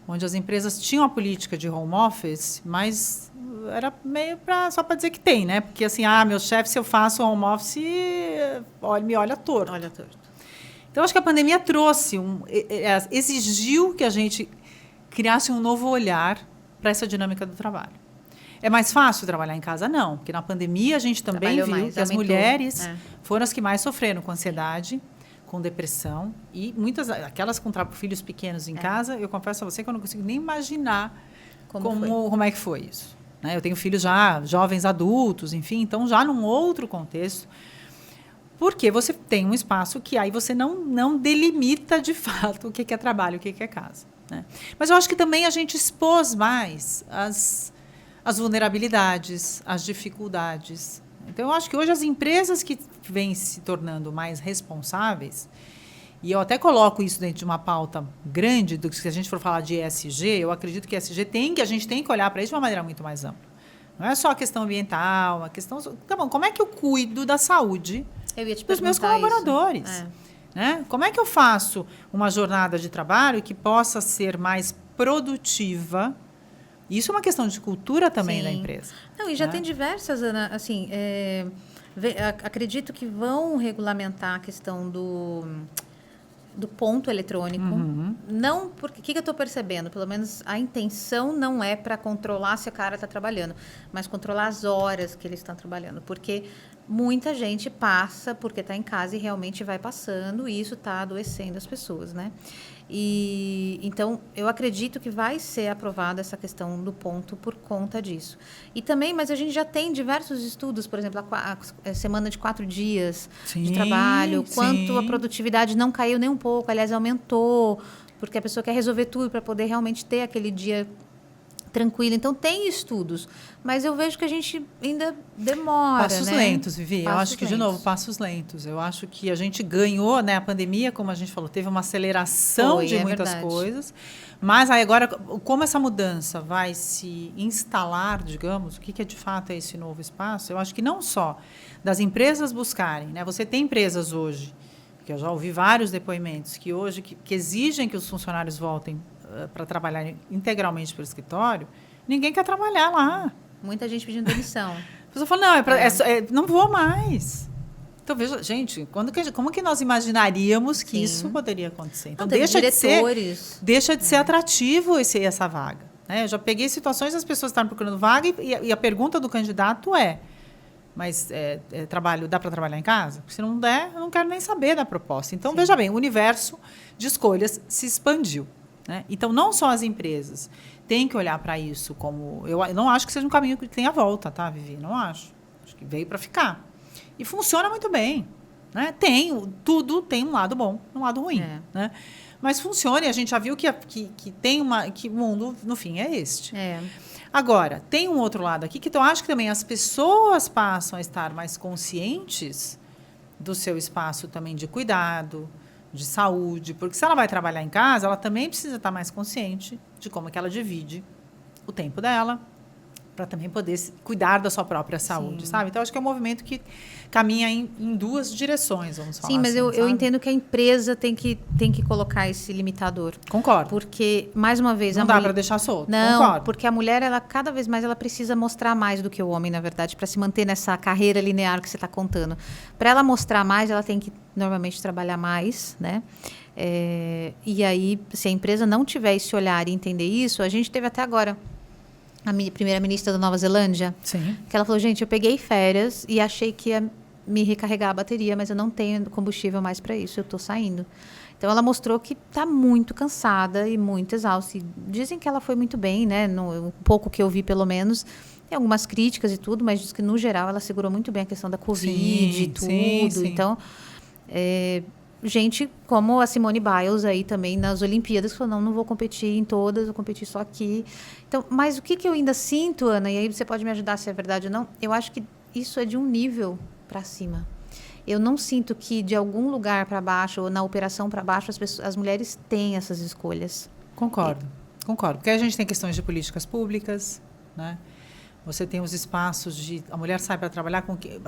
onde as empresas tinham a política de home office, mas era meio só para dizer que tem, né? Porque assim, meu chefe, se eu faço home office, me olha torto. Olha torto. Então, acho que a pandemia trouxe, exigiu que a gente criasse um novo olhar para essa dinâmica do trabalho. É mais fácil trabalhar em casa? Não, porque na pandemia a gente também viu que as mulheres foram as que mais sofreram com ansiedade, com depressão, e muitas, aquelas com filhos pequenos em casa, eu confesso a você que eu não consigo nem imaginar como é que foi isso. né? Eu tenho filhos já jovens adultos, enfim, então já num outro contexto. Porque você tem um espaço que aí você não delimita de fato o que é trabalho, o que é casa. Né? Mas eu acho que também a gente expôs mais as vulnerabilidades, as dificuldades. Então, eu acho que hoje as empresas que vêm se tornando mais responsáveis, e eu até coloco isso dentro de uma pauta grande, do que se a gente for falar de ESG, eu acredito que ESG a gente tem que olhar para isso de uma maneira muito mais ampla. Não é só a questão ambiental, a questão... Tá bom, como é que eu cuido da saúde dos meus colaboradores? Né? Como é que eu faço uma jornada de trabalho que possa ser mais produtiva? Isso é uma questão de cultura também da empresa. Não, e já tem diversas, Ana, assim, acredito que vão regulamentar a questão do ponto eletrônico. Não, porque o que eu estou percebendo? Pelo menos a intenção não é para controlar se o cara está trabalhando, mas controlar as horas que ele está trabalhando. Porque muita gente passa porque está em casa e realmente vai passando, e isso está adoecendo as pessoas, né? E então eu acredito que vai ser aprovada essa questão do ponto por conta disso. E também, mas a gente já tem diversos estudos, por exemplo, a semana de 4 dias de trabalho, quanto a produtividade não caiu nem um pouco, aliás, aumentou, porque a pessoa quer resolver tudo para poder realmente ter aquele dia tranquilo. Então, tem estudos, mas eu vejo que a gente ainda demora, passos lentos, Vivi. Eu acho que, de novo, passos lentos. Eu acho que a gente ganhou, né? A pandemia, como a gente falou, teve uma aceleração de muitas coisas. Mas aí agora, como essa mudança vai se instalar, digamos, o que de fato é esse novo espaço? Eu acho que não só das empresas buscarem, né? Você tem empresas hoje, que eu já ouvi vários depoimentos, que hoje que exigem que os funcionários voltem para trabalhar integralmente pelo escritório, ninguém quer trabalhar lá. Muita gente pedindo demissão. A pessoa fala, não, não vou mais. Então, veja, gente, como que nós imaginaríamos que isso poderia acontecer? Então, deixa de ser atrativo essa vaga. Né? Eu já peguei situações das pessoas estarem procurando vaga e a pergunta do candidato mas trabalho, dá para trabalhar em casa? Porque se não der, eu não quero nem saber da proposta. Então, veja bem, o universo de escolhas se expandiu. Né? Então, não só as empresas têm que olhar para isso como... Eu não acho que seja um caminho que tenha volta, tá, Vivi? Não acho. Acho que veio para ficar. E funciona muito bem. Né? Tudo tem um lado bom e um lado ruim. Né? Mas funciona, e a gente já viu que o mundo, no fim, é este. Agora, tem um outro lado aqui que eu acho que também as pessoas passam a estar mais conscientes do seu espaço também de cuidado, de saúde, porque se ela vai trabalhar em casa, ela também precisa estar mais consciente de como é que ela divide o tempo dela, para também poder cuidar da sua própria saúde, sabe? Então, acho que é um movimento que caminha em duas direções, vamos falar. Sim, mas eu entendo que a empresa tem que colocar esse limitador. Concordo. Porque, mais uma vez... Não dá para deixar solto. Não, concordo. Porque a mulher, cada vez mais, ela precisa mostrar mais do que o homem, na verdade, para se manter nessa carreira linear que você está contando. Para ela mostrar mais, ela tem que, normalmente, trabalhar mais, né? E aí, se a empresa não tiver esse olhar e entender isso, a gente teve até agora... a primeira-ministra da Nova Zelândia, que ela falou, gente, eu peguei férias e achei que ia me recarregar a bateria, mas eu não tenho combustível mais para isso, eu estou saindo. Então, ela mostrou que está muito cansada e muito exausta. E dizem que ela foi muito bem, né? Um pouco que eu vi, pelo menos. Tem algumas críticas e tudo, mas diz que, no geral, ela segurou muito bem a questão da Covid e tudo. Sim. Então, gente como a Simone Biles aí também nas Olimpíadas, que falou, não vou competir em todas, vou competir só aqui. Então, mas o que eu ainda sinto, Ana, e aí você pode me ajudar se é verdade ou não, eu acho que isso é de um nível para cima. Eu não sinto que de algum lugar para baixo, ou na operação para baixo, as mulheres têm essas escolhas. Concordo. Porque a gente tem questões de políticas públicas, né? Você tem os espaços a mulher sai para trabalhar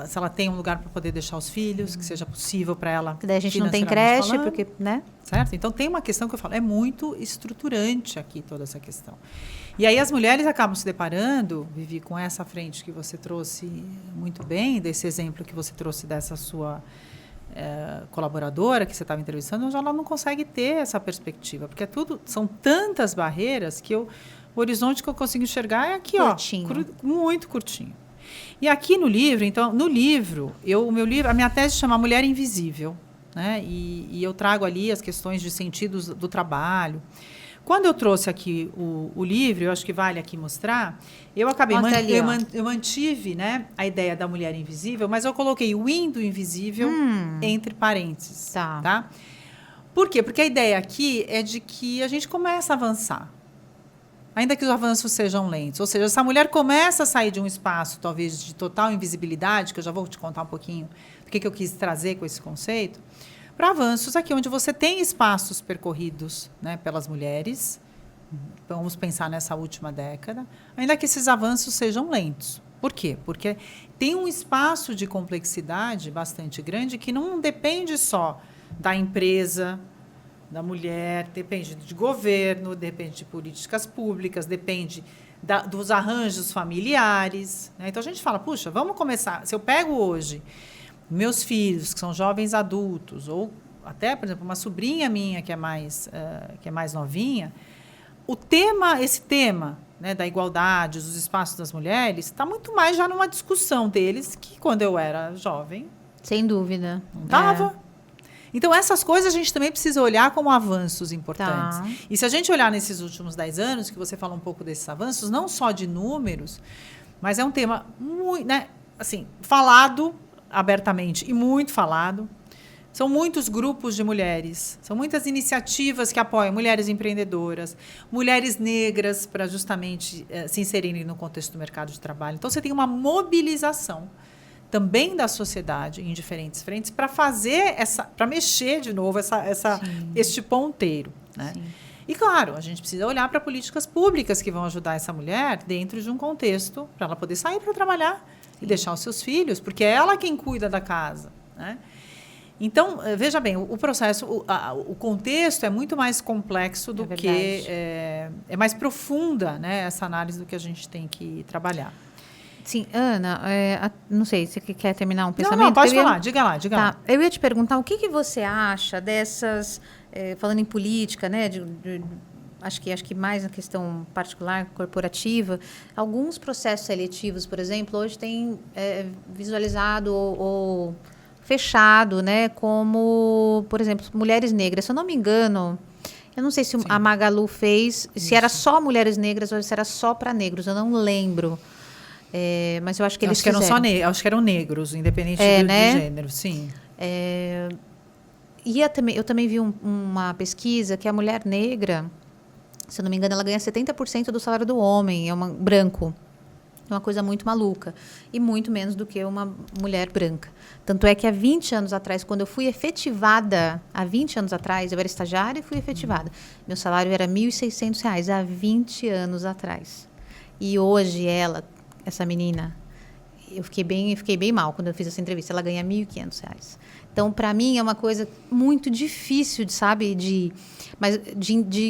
se ela tem um lugar para poder deixar os filhos, que seja possível para ela. Daí a gente não tem creche, falando, porque, né? Certo? Então tem uma questão que eu falo, é muito estruturante aqui toda essa questão. E aí as mulheres acabam se deparando, Vivi, com essa frente que você trouxe muito bem, desse exemplo que você trouxe dessa sua colaboradora que você estava entrevistando, onde ela não consegue ter essa perspectiva, porque são tantas barreiras que o horizonte que eu consigo enxergar é aqui, curtinho. Muito curtinho. E aqui no livro, então, a minha tese chama Mulher Invisível, né? E eu trago ali as questões de sentidos do trabalho, quando eu trouxe aqui o livro, eu acho que vale aqui mostrar, eu acabei, eu mantive, né, a ideia da mulher invisível, mas eu coloquei o indo invisível entre parênteses. Tá? Por quê? Porque a ideia aqui é de que a gente começa a avançar. Ainda que os avanços sejam lentos. Ou seja, essa mulher começa a sair de um espaço, talvez, de total invisibilidade, que eu já vou te contar um pouquinho do que eu quis trazer com esse conceito, para avanços aqui, onde você tem espaços percorridos, né, pelas mulheres. Vamos pensar nessa última década. Ainda que esses avanços sejam lentos. Por quê? Porque tem um espaço de complexidade bastante grande que não depende só da empresa, da mulher, depende de governo, depende de políticas públicas, depende dos arranjos familiares. Né? Então, a gente fala, puxa, vamos começar. Se eu pego hoje meus filhos, que são jovens adultos, ou até, por exemplo, uma sobrinha minha que é mais novinha, esse tema, né, da igualdade, dos espaços das mulheres, está muito mais já numa discussão deles que quando eu era jovem. Sem dúvida. Não estava. Então, essas coisas a gente também precisa olhar como avanços importantes. Tá. E se a gente olhar nesses últimos 10 anos, que você falou um pouco desses avanços, não só de números, mas é um tema muito, né, assim, falado abertamente e muito falado. São muitos grupos de mulheres, são muitas iniciativas que apoiam mulheres empreendedoras, mulheres negras, para justamente se inserirem no contexto do mercado de trabalho. Então, você tem uma mobilização também da sociedade em diferentes frentes para para mexer de novo este ponteiro, né? E claro, a gente precisa olhar para políticas públicas que vão ajudar essa mulher dentro de um contexto para ela poder sair para trabalhar e deixar os seus filhos, porque é ela quem cuida da casa, né? Então, veja bem, o processo, o contexto é muito mais complexo do que é mais profunda, né, essa análise do que a gente tem que trabalhar. Sim, Ana, não sei, você quer terminar um pensamento? Não, pode falar, diga lá. Eu ia te perguntar, o que você acha dessas, falando em política, né, acho que mais na questão particular, corporativa, alguns processos seletivos, por exemplo, hoje têm visualizado ou fechado, né, como, por exemplo, mulheres negras. Se eu não me engano, eu não sei se a Magalu fez, se era só mulheres negras ou se era só para negros, eu não lembro. Mas eu acho que eles fizeram. Acho que eram negros, independente de gênero, sim. Eu também vi uma pesquisa que a mulher negra, se eu não me engano, ela ganha 70% do salário do homem, branco. É uma coisa muito maluca. E muito menos do que uma mulher branca. Tanto é que há 20 anos atrás, quando eu fui efetivada, eu era estagiária e fui efetivada. Meu salário era R$ 1.600, há 20 anos atrás. E hoje essa menina, eu fiquei bem mal quando eu fiz essa entrevista. Ela ganha R$ 1.500. Então, para mim, é uma coisa muito difícil, de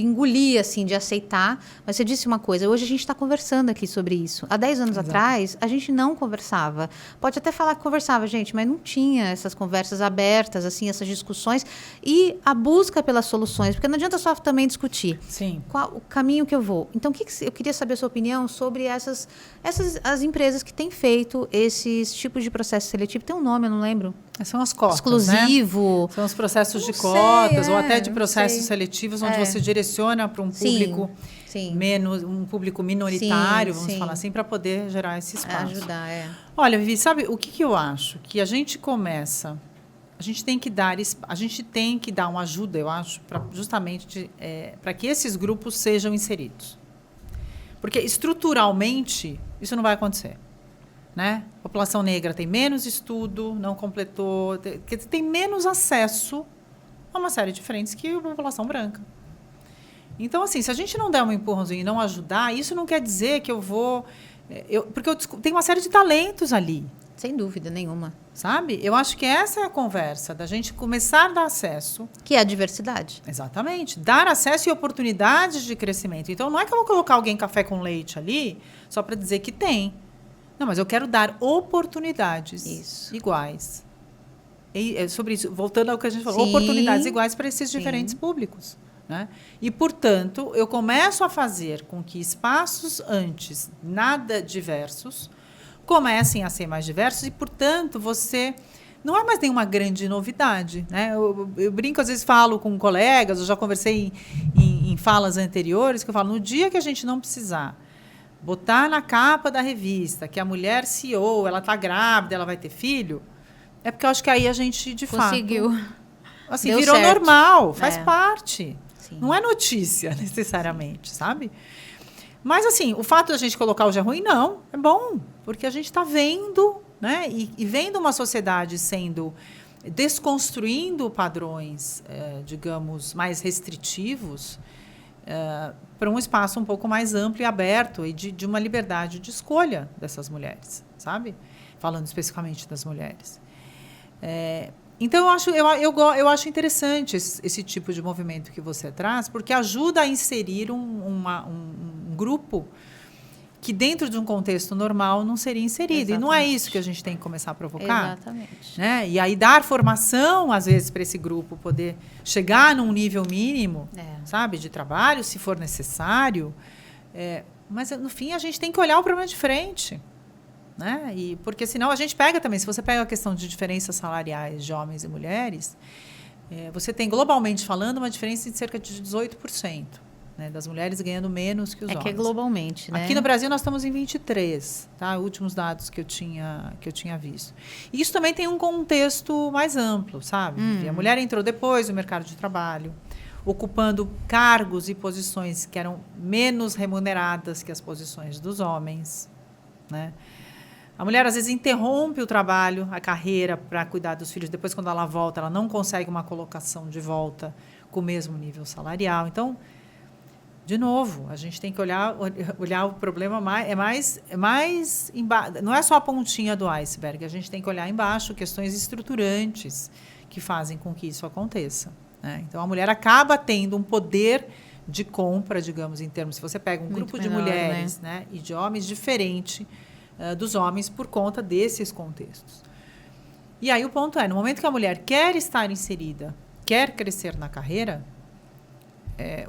engolir, assim, de aceitar. Mas você disse uma coisa, hoje a gente está conversando aqui sobre isso. Há 10 anos atrás, a gente não conversava. Pode até falar que conversava, gente, mas não tinha essas conversas abertas, assim, essas discussões. E a busca pelas soluções, porque não adianta só também discutir. Sim. Qual o caminho que eu vou. Então, eu queria saber a sua opinião sobre as empresas que têm feito esses tipos de processo seletivo. Tem um nome, eu não lembro. São as cotas, exclusivo. Né? São os processos de cotas, ou até de processos seletivos, onde você direciona para um público um público minoritário, vamos falar assim, para poder gerar esse espaço. Ajudar, Olha, Vivi, sabe o que eu acho? Que a gente tem que dar uma ajuda, eu acho, justamente para que esses grupos sejam inseridos. Porque estruturalmente isso não vai acontecer. Né? A população negra tem menos estudo, não completou, tem menos acesso a uma série de frentes que a população branca. Então, assim, se a gente não der um empurrãozinho e não ajudar, isso não quer dizer que eu vou... porque tem uma série de talentos ali. Sem dúvida nenhuma. Sabe? Eu acho que essa é a conversa, da gente começar a dar acesso. Que é a diversidade. Exatamente. Dar acesso e oportunidades de crescimento. Então, não é que eu vou colocar alguém café com leite ali só para dizer que tem. Não, mas eu quero dar oportunidades iguais. Sobre isso, voltando ao que a gente falou, oportunidades iguais para esses diferentes públicos. Né? E, portanto, eu começo a fazer com que espaços antes nada diversos comecem a ser mais diversos e, portanto, você... Não é mais nenhuma grande novidade. Né? Eu brinco, às vezes falo com colegas, eu já conversei em em falas anteriores, que eu falo, no dia que a gente não precisar botar na capa da revista que a mulher CEO, ela está grávida, ela vai ter filho, é porque eu acho que aí a gente, de conseguiu. fato... Assim, Deu virou certo. normal, faz parte. Sim. Não é notícia, necessariamente, sabe? Mas, assim, o fato da gente colocar hoje é ruim, não. É bom, porque a gente está vendo, né? E vendo uma sociedade desconstruindo padrões, digamos, mais restritivos, para um espaço um pouco mais amplo e aberto e de uma liberdade de escolha dessas mulheres, sabe? Falando especificamente das mulheres. Então, eu acho interessante esse tipo de movimento que você traz, porque ajuda a inserir um grupo que, dentro de um contexto normal, não seria inserido. Exatamente. E não é isso que a gente tem que começar a provocar. Exatamente. Né? E aí, dar formação, às vezes, para esse grupo poder chegar num nível mínimo, sabe, de trabalho, se for necessário. Mas, no fim, a gente tem que olhar o problema de frente. Né? Porque senão a gente pega também, se você pega a questão de diferenças salariais de homens e mulheres, você tem, globalmente falando, uma diferença de cerca de 18%, né, das mulheres ganhando menos que os homens. Que é globalmente, né? Aqui no Brasil nós estamos em 23%, tá? Últimos dados que eu tinha visto. E isso também tem um contexto mais amplo, sabe? A mulher entrou depois no mercado de trabalho, ocupando cargos e posições que eram menos remuneradas que as posições dos homens, né? A mulher, às vezes, interrompe o trabalho, a carreira, para cuidar dos filhos. Depois, quando ela volta, ela não consegue uma colocação de volta com o mesmo nível salarial. Então, de novo, a gente tem que olhar o problema não é só a pontinha do iceberg. A gente tem que olhar embaixo questões estruturantes que fazem com que isso aconteça. Né? Então, a mulher acaba tendo um poder de compra, digamos, em termos... Se você pega um grupo de mulheres, né, e de homens diferente... dos homens por conta desses contextos. E aí o ponto no momento que a mulher quer estar inserida, quer crescer na carreira,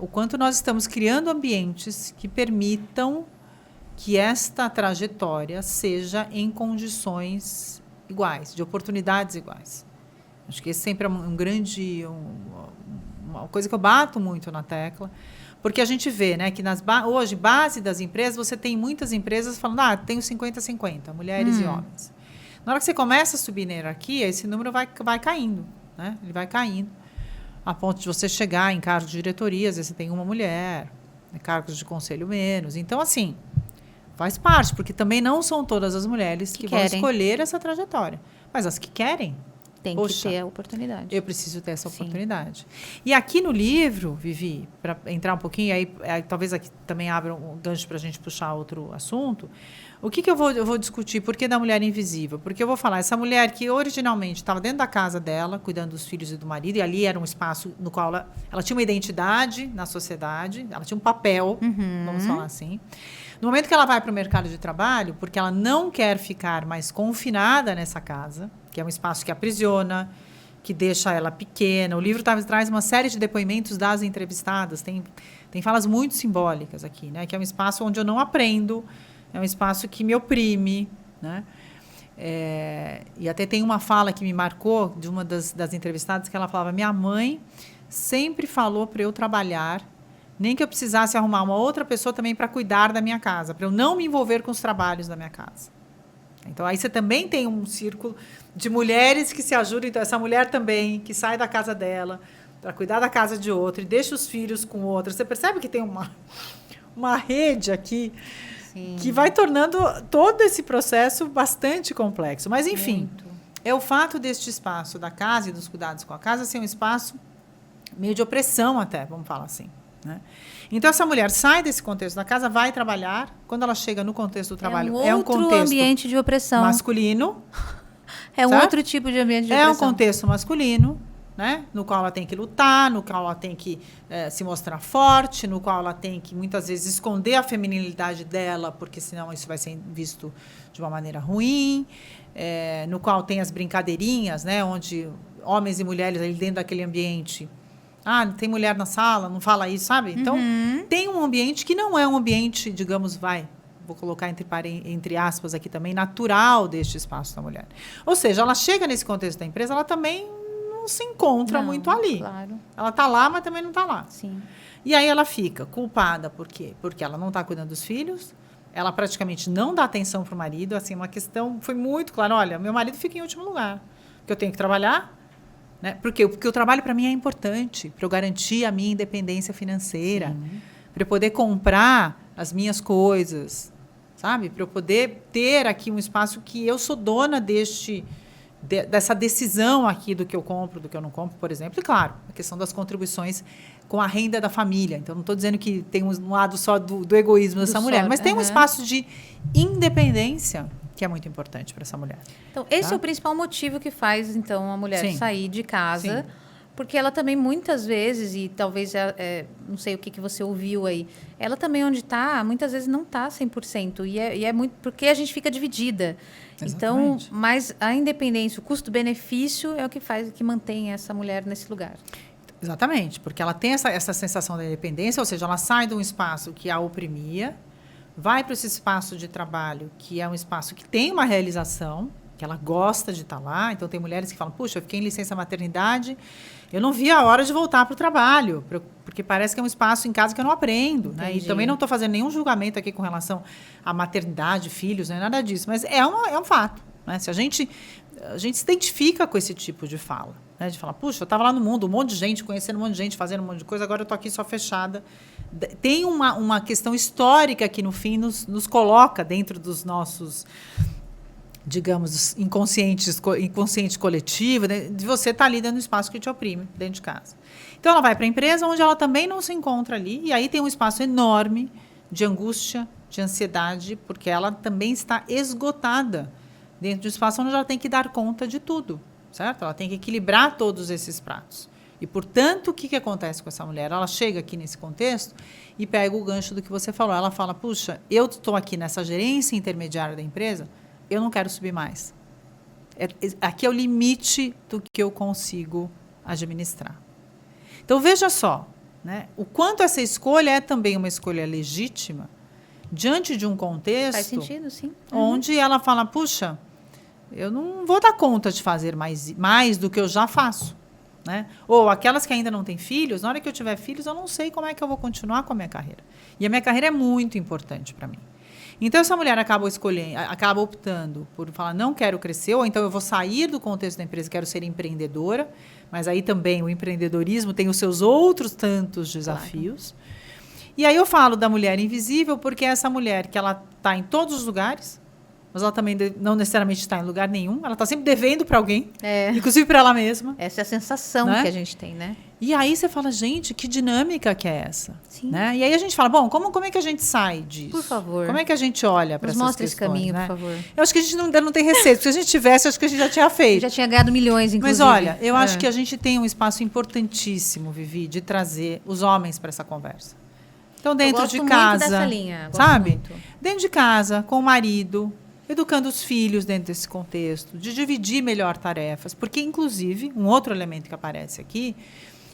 o quanto nós estamos criando ambientes que permitam que esta trajetória seja em condições iguais, de oportunidades iguais. Acho que esse sempre é uma coisa que eu bato muito na tecla, porque a gente vê, né, que hoje, base das empresas, você tem muitas empresas falando, tenho 50-50, mulheres e homens. Na hora que você começa a subir na hierarquia, esse número vai caindo, né? Ele vai caindo, a ponto de você chegar em cargos de diretoria, às vezes você tem uma mulher, cargos de conselho menos. Então, assim, faz parte, porque também não são todas as mulheres que vão escolher essa trajetória, mas as que querem. Tem que ter a oportunidade. Eu preciso ter essa oportunidade. E aqui no livro, Vivi, para entrar um pouquinho, aí talvez aqui também abra um gancho para a gente puxar outro assunto. O que eu vou discutir? Por que da mulher invisível? Porque eu vou falar, essa mulher que originalmente estava dentro da casa dela, cuidando dos filhos e do marido, e ali era um espaço no qual ela tinha uma identidade na sociedade, ela tinha um papel, vamos falar assim. No momento que ela vai para o mercado de trabalho, porque ela não quer ficar mais confinada nessa casa, que é um espaço que aprisiona, que deixa ela pequena. O livro traz uma série de depoimentos das entrevistadas, tem falas muito simbólicas aqui, né? Que é um espaço onde eu não aprendo, é um espaço que me oprime, né? E até tem uma fala que me marcou de uma das entrevistadas, que ela falava, minha mãe sempre falou para eu trabalhar, nem que eu precisasse arrumar uma outra pessoa também para cuidar da minha casa, para eu não me envolver com os trabalhos da minha casa. Então, aí você também tem um círculo de mulheres que se ajudam. Então, essa mulher também, que sai da casa dela para cuidar da casa de outra e deixa os filhos com outra. Você percebe que tem uma rede aqui que vai tornando todo esse processo bastante complexo. Mas, enfim, é o fato deste espaço da casa e dos cuidados com a casa ser um espaço meio de opressão até, vamos falar assim. Né? Então, essa mulher sai desse contexto da casa, vai trabalhar. Quando ela chega no contexto do trabalho, é um contexto ambiente de opressão masculino. É um outro tipo de ambiente de opressão. É um contexto masculino, né? No qual ela tem que lutar, no qual ela tem que se mostrar forte, no qual ela tem que, muitas vezes, esconder a feminilidade dela, porque senão isso vai ser visto de uma maneira ruim. No qual tem as brincadeirinhas, né? Onde homens e mulheres ali dentro daquele ambiente... tem mulher na sala, não fala isso, sabe? Então, tem um ambiente que não é um ambiente, digamos, vou colocar entre aspas aqui também, natural deste espaço da mulher. Ou seja, ela chega nesse contexto da empresa, ela também não não se encontra muito ali. Claro. Ela está lá, mas também não está lá. Sim. E aí ela fica culpada, por quê? Porque ela não está cuidando dos filhos, ela praticamente não dá atenção para o marido, assim, uma questão foi muito clara, olha, meu marido fica em último lugar, porque eu tenho que trabalhar, né? Porque o trabalho para mim é importante, para eu garantir a minha independência financeira, para eu poder comprar as minhas coisas, sabe? Para eu poder ter aqui um espaço que eu sou dona dessa decisão aqui do que eu compro, do que eu não compro, por exemplo. E, claro, a questão das contribuições com a renda da família. Então, não estou dizendo que tem um lado só do egoísmo dessa mulher, mas tem um espaço de independência que é muito importante para essa mulher. Então, esse é o principal motivo que faz, então, a mulher sair de casa. Sim. Porque ela também, muitas vezes, e talvez, não sei o que você ouviu aí, ela também onde está, muitas vezes não está 100%. E é muito porque a gente fica dividida. Exatamente. Então, mas a independência, o custo-benefício é o que faz, que mantém essa mulher nesse lugar. Exatamente, porque ela tem essa sensação da independência, ou seja, ela sai de um espaço que a oprimia, vai para esse espaço de trabalho, que é um espaço que tem uma realização, que ela gosta de estar lá. Então, tem mulheres que falam, puxa, eu fiquei em licença maternidade, eu não vi a hora de voltar para o trabalho, porque parece que é um espaço em casa que eu não aprendo. Né? E também não estou fazendo nenhum julgamento aqui com relação à maternidade, filhos, nem nada disso, mas é um fato. Né? Se a gente se identifica com esse tipo de fala, né? De falar, puxa, eu estava lá no mundo, um monte de gente, conhecendo um monte de gente, fazendo um monte de coisa, agora eu estou aqui só fechada. Tem uma questão histórica que, no fim, nos coloca dentro dos nossos, digamos, inconsciente coletivo, né, de você estar ali dentro do espaço que te oprime, dentro de casa. Então, ela vai para a empresa, onde ela também não se encontra ali, e aí tem um espaço enorme de angústia, de ansiedade, porque ela também está esgotada dentro de um espaço onde ela tem que dar conta de tudo, certo? Ela tem que equilibrar todos esses pratos. E, portanto, o que acontece com essa mulher? Ela chega aqui nesse contexto e pega o gancho do que você falou. Ela fala, puxa, eu estou aqui nessa gerência intermediária da empresa, eu não quero subir mais. Aqui é o limite do que eu consigo administrar. Então, veja só, né, o quanto essa escolha é também uma escolha legítima diante de um contexto... Faz sentido, sim. Onde ela fala, puxa, eu não vou dar conta de fazer mais do que eu já faço. Né? Ou aquelas que ainda não têm filhos, na hora que eu tiver filhos, eu não sei como é que eu vou continuar com a minha carreira. E a minha carreira é muito importante para mim. Então, essa mulher acaba optando por falar, não quero crescer, ou então eu vou sair do contexto da empresa, quero ser empreendedora, mas aí também o empreendedorismo tem os seus outros tantos desafios. Claro. E aí eu falo da mulher invisível, porque é essa mulher que ela está em todos os lugares, mas ela também não necessariamente está em lugar nenhum, ela está sempre devendo para alguém, inclusive para ela mesma. Essa é a sensação, né, que a gente tem, né? E aí você fala, gente, que dinâmica que é essa? Sim. Né? E aí a gente fala, bom, como é que a gente sai disso? Por favor. Como é que a gente olha para essas mostra questões? Esse caminho, né? por favor. Eu acho que a gente ainda não tem receita. Se a gente tivesse, acho que a gente já tinha feito. Já tinha ganhado milhões, inclusive. Mas olha, eu acho que a gente tem um espaço importantíssimo, Vivi, de trazer os homens para essa conversa. Então, dentro de casa, muito dessa linha. Sabe? Muito. Dentro de casa, com o marido, educando os filhos dentro desse contexto, de dividir melhor tarefas. Porque, inclusive, um outro elemento que aparece aqui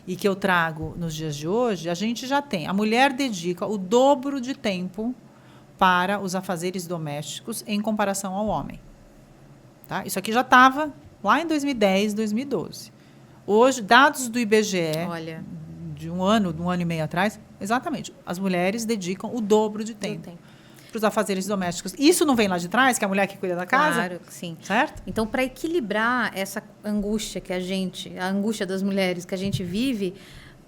e que eu trago nos dias de hoje, a gente já tem. A mulher dedica o dobro de tempo para os afazeres domésticos em comparação ao homem. Tá? Isso aqui já estava lá em 2010, 2012. Hoje, dados do IBGE, de um ano e meio atrás, exatamente, as mulheres dedicam o dobro de tempo para os afazeres domésticos. Isso não vem lá de trás, que é a mulher que cuida da casa? Claro que sim. Certo? Então, para equilibrar essa angústia a angústia das mulheres que a gente vive,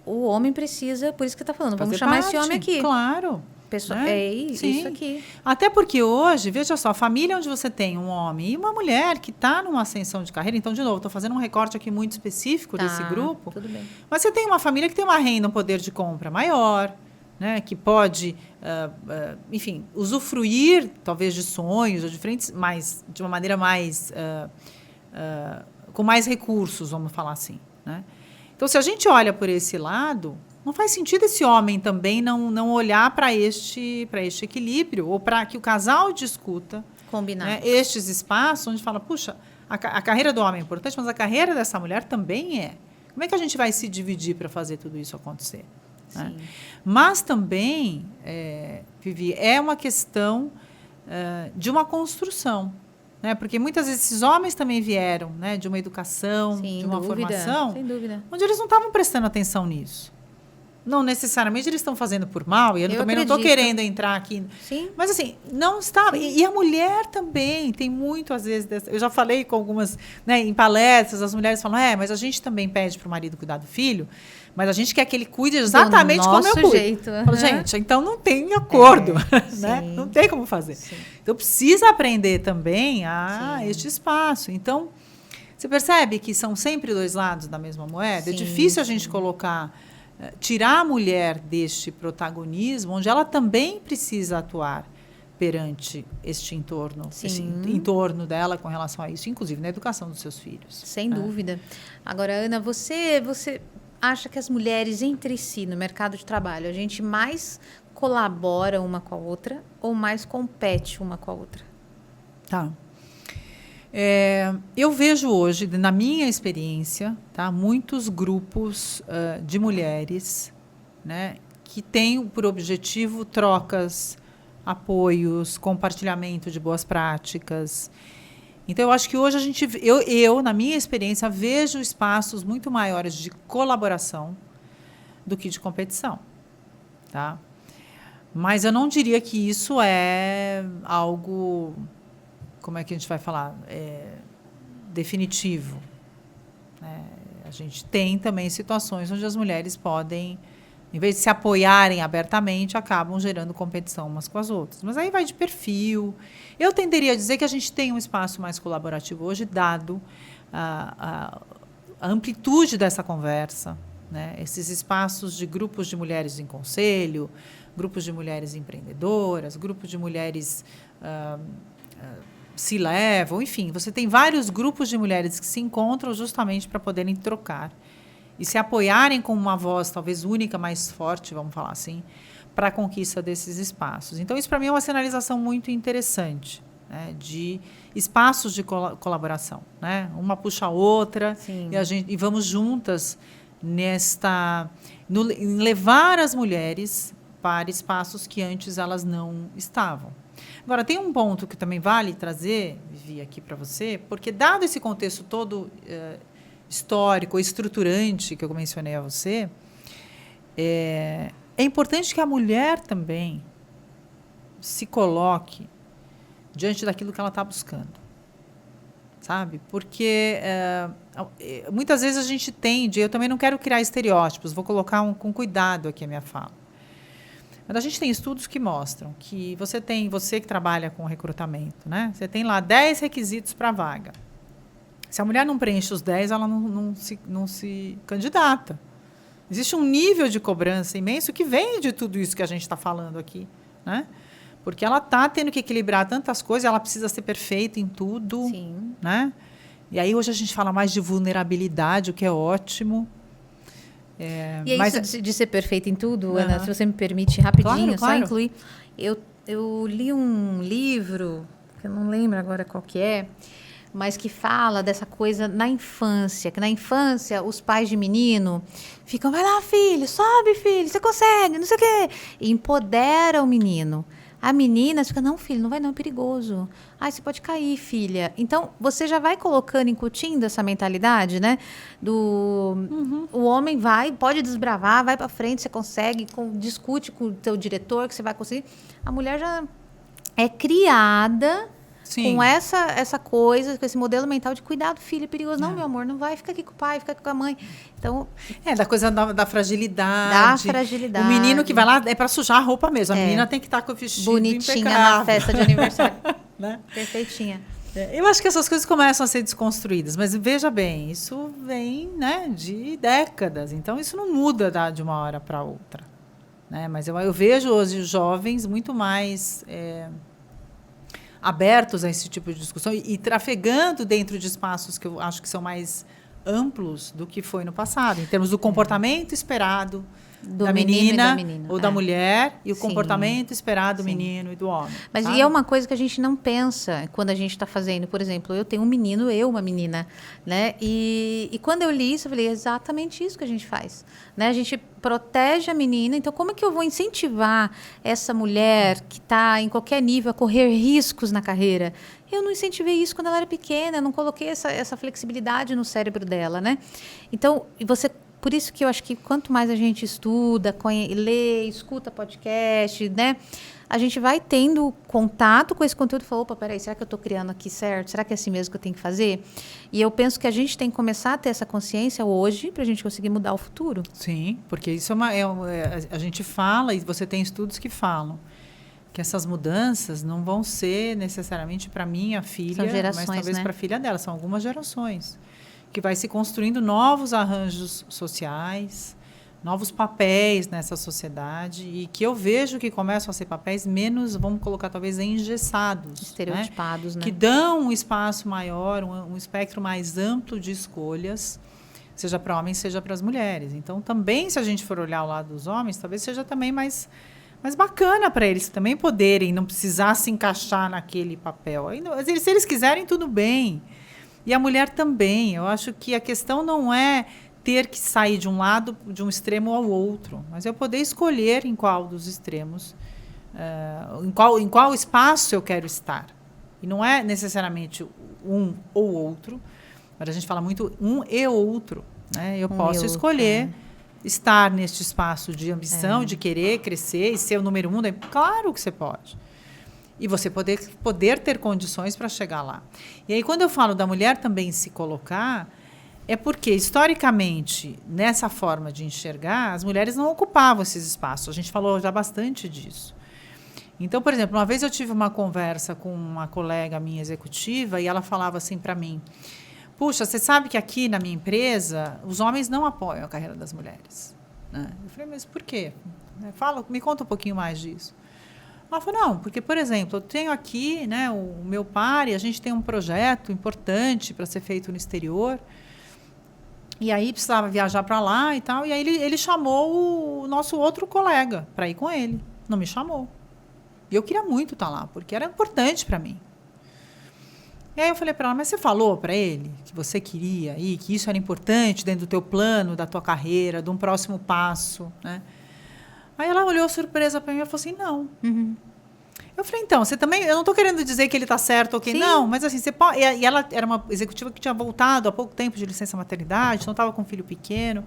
o homem precisa, por isso que você está falando, vamos chamar esse homem aqui. Claro. É isso aqui. Até porque hoje, veja só, a família onde você tem um homem e uma mulher que está numa ascensão de carreira, então, de novo, estou fazendo um recorte aqui muito específico desse grupo. Tudo bem. Mas você tem uma família que tem uma renda, um poder de compra maior, né, que pode, enfim, usufruir, talvez, de sonhos ou diferentes, mas de uma maneira mais... com mais recursos, vamos falar assim. Né? Então, se a gente olha por esse lado, não faz sentido esse homem também não olhar para este equilíbrio, ou para que o casal discuta, combinar, né, estes espaços onde fala, puxa, a carreira do homem é importante, mas a carreira dessa mulher também é. Como é que a gente vai se dividir para fazer tudo isso acontecer? Né? Mas também, Vivi, é uma questão de uma construção. né? Porque muitas vezes esses homens também vieram, né, de uma educação, Sem de uma dúvida, formação, sem dúvida. onde eles não estavam prestando atenção nisso. Não necessariamente eles estão fazendo por mal, e eu também não estou querendo entrar aqui. Sim. Mas assim, não está. E a mulher também tem muito, às vezes, eu já falei com algumas, né, em palestras, as mulheres falam, mas a gente também pede para o marido cuidar do filho, mas a gente quer que ele cuide exatamente como eu cuido. Jeito. Falo, gente, então não tem acordo, né? Não tem como fazer. Sim. Então precisa aprender também este espaço. Então, você percebe que são sempre dois lados da mesma moeda? É difícil a gente colocar, tirar a mulher deste protagonismo, onde ela também precisa atuar perante este entorno, esse entorno dela com relação a isso, inclusive na educação dos seus filhos. Sem dúvida. Agora, Ana, você acha que as mulheres entre si no mercado de trabalho, a gente mais colabora uma com a outra ou mais compete uma com a outra? Tá. Eu vejo hoje, na minha experiência, tá, muitos grupos de mulheres, né, que têm por objetivo trocas, apoios, compartilhamento de boas práticas. Então, eu acho que hoje eu, na minha experiência, vejo espaços muito maiores de colaboração do que de competição. Tá? Mas eu não diria que isso é algo, como é que a gente vai falar, definitivo. A gente tem também situações onde as mulheres podem, em vez de se apoiarem abertamente, acabam gerando competição umas com as outras. Mas aí vai de perfil. Eu tenderia a dizer que a gente tem um espaço mais colaborativo hoje, dado a amplitude dessa conversa, né? Esses espaços de grupos de mulheres em conselho, grupos de mulheres empreendedoras, grupos de mulheres se levam, enfim, você tem vários grupos de mulheres que se encontram justamente para poderem trocar e se apoiarem com uma voz talvez única, mais forte, vamos falar assim, para a conquista desses espaços. Então, isso para mim é uma sinalização muito interessante, né, de espaços de colaboração, né? Uma puxa a outra e vamos juntas em levar as mulheres para espaços que antes elas não estavam. Agora, tem um ponto que também vale trazer, Vivi, aqui para você, porque dado esse contexto todo histórico, estruturante que eu mencionei a você, é importante que a mulher também se coloque diante daquilo que ela está buscando, sabe? Porque muitas vezes a gente tende, eu também não quero criar estereótipos, vou colocar com cuidado aqui a minha fala, mas a gente tem estudos que mostram que você que trabalha com recrutamento, né? Você tem lá 10 requisitos para a vaga. Se a mulher não preenche os 10, ela não se candidata. Existe um nível de cobrança imenso que vem de tudo isso que a gente está falando aqui, né? Porque ela está tendo que equilibrar tantas coisas, ela precisa ser perfeita em tudo. Sim. Né? E aí hoje a gente fala mais de vulnerabilidade, o que é ótimo. E mas isso de ser perfeita em tudo, Ana, se você me permite rapidinho, claro. Só incluir. Eu li um livro, que eu não lembro agora qual que é, mas que fala dessa coisa na infância, que na infância os pais de menino ficam, vai lá, filho, sobe, filho, você consegue, não sei o quê. E empodera o menino. A menina fica, não, filho, não vai não, é perigoso. Ai, você pode cair, filha. Então, você já vai colocando, incutindo essa mentalidade, né? O homem pode desbravar, vai para frente, você consegue, discute com o teu diretor que você vai conseguir. A mulher já é criada com essa coisa, com esse modelo mental de cuidado, filho, é perigoso. Não, meu amor, não vai, fica aqui com o pai, fica aqui com a mãe. Então, da coisa da fragilidade. Da fragilidade. O menino que vai lá é para sujar a roupa mesmo. A menina tem que estar com o vestido bonitinha impecável. na festa de aniversário. Né? Perfeitinha. Eu acho que essas coisas começam a ser desconstruídas, mas veja bem, isso vem, né, de décadas. Então, isso não muda de uma hora para outra. Né? Mas eu vejo hoje os jovens muito mais abertos a esse tipo de discussão e trafegando dentro de espaços que eu acho que são mais amplos do que foi no passado, em termos do comportamento esperado Do da menino e da menina menina, ou da mulher e o Sim. comportamento esperado do Sim. menino e do homem. Mas sabe? e é uma coisa que a gente não pensa quando a gente está fazendo. Por exemplo, eu tenho um menino, eu uma menina, né? E quando eu li isso, eu falei, é exatamente isso que a gente faz. Né? A gente protege a menina. Então, como é que eu vou incentivar essa mulher que está em qualquer nível a correr riscos na carreira? Eu não incentivei isso quando ela era pequena, eu não coloquei essa flexibilidade no cérebro dela, né? Então, por isso que eu acho que quanto mais a gente estuda, lê, escuta podcast, né? A gente vai tendo contato com esse conteúdo e fala, opa, peraí, será que eu estou criando aqui certo? Será que é assim mesmo que eu tenho que fazer? E eu penso que a gente tem que começar a ter essa consciência hoje para a gente conseguir mudar o futuro. Sim, porque isso a gente fala, e você tem estudos que falam, que essas mudanças não vão ser necessariamente para minha filha, São gerações, mas talvez né? para a filha dela. São algumas gerações. Que vai se construindo novos arranjos sociais, novos papéis nessa sociedade, e que eu vejo que começam a ser papéis menos, vamos colocar talvez, engessados. Estereotipados, né? Que dão um espaço maior, um espectro mais amplo de escolhas, seja para homens, seja para as mulheres. Então, também, se a gente for olhar o lado dos homens, talvez seja também mais bacana para eles também poderem, não precisar se encaixar naquele papel. Se eles quiserem, tudo bem. E a mulher também. Eu acho que a questão não é ter que sair de um lado, de um extremo ao outro, mas eu poder escolher em qual dos extremos, em qual espaço eu quero estar. E não é necessariamente um ou outro, mas a gente fala muito um e outro. Né? Eu posso escolher estar neste espaço de ambição, de querer crescer e ser o número 1. Claro que você pode. E você poder ter condições para chegar lá. E aí, quando eu falo da mulher também se colocar, é porque, historicamente, nessa forma de enxergar, as mulheres não ocupavam esses espaços. A gente falou já bastante disso. Então, por exemplo, uma vez eu tive uma conversa com uma colega minha executiva e ela falava assim para mim, puxa, você sabe que aqui na minha empresa os homens não apoiam a carreira das mulheres. Né? Eu falei, mas por quê? Me conta um pouquinho mais disso. Ela falou, não, porque, por exemplo, eu tenho aqui, né, o meu par e a gente tem um projeto importante para ser feito no exterior. E aí precisava viajar para lá e tal. E aí ele chamou o nosso outro colega para ir com ele. Não me chamou. E eu queria muito estar lá, porque era importante para mim. E aí eu falei para ela, mas você falou para ele que você queria ir, que isso era importante dentro do teu plano, da tua carreira, de um próximo passo, né? Aí ela olhou surpresa para mim e falou assim, não. Uhum. Eu falei, então, você também... Eu não estou querendo dizer que ele está certo ou que não, mas assim, você pode... E ela era uma executiva que tinha voltado há pouco tempo de licença maternidade, não estava com um filho pequeno.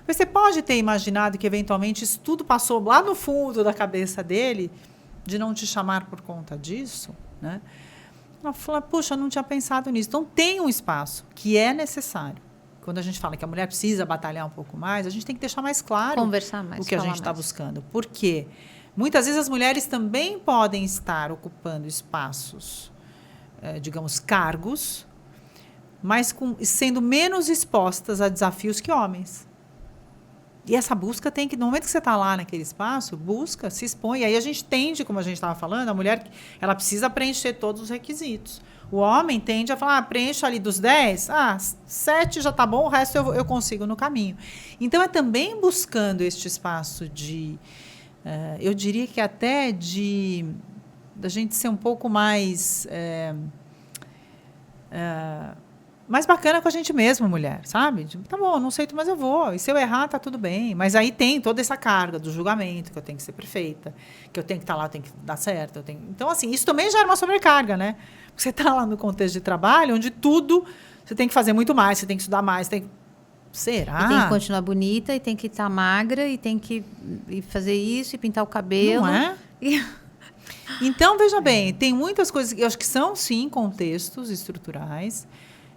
Mas você pode ter imaginado que, eventualmente, isso tudo passou lá no fundo da cabeça dele, de não te chamar por conta disso, né? Ela falou, puxa, eu não tinha pensado nisso. Então, tem um espaço que é necessário. Quando a gente fala que a mulher precisa batalhar um pouco mais, a gente tem que deixar mais claro Conversar mais, o que a gente está buscando. Por quê? Muitas vezes as mulheres também podem estar ocupando espaços, digamos, cargos, mas sendo menos expostas a desafios que homens. E essa busca tem que, no momento que você está lá naquele espaço, busca, se expõe. E aí a gente tende, como a gente estava falando, a mulher ela precisa preencher todos os requisitos. O homem tende a falar, preencho ali dos 10, 7 já está bom, o resto eu consigo no caminho. Então, é também buscando este espaço de, eu diria que até da gente ser um pouco mais bacana com a gente mesma, mulher, sabe? Tipo, tá bom, não sei, mas eu vou. E se eu errar, tá tudo bem. Mas aí tem toda essa carga do julgamento, que eu tenho que ser perfeita, que eu tenho que estar lá, eu tenho que dar certo. Então, assim, isso também já é uma sobrecarga, né? Você está lá no contexto de trabalho, onde tudo você tem que fazer muito mais, você tem que estudar mais, Será? E tem que continuar bonita, e tem que estar magra, e tem que fazer isso, e pintar o cabelo. Não é? Então, veja bem, tem muitas coisas que eu acho que são, sim, contextos estruturais,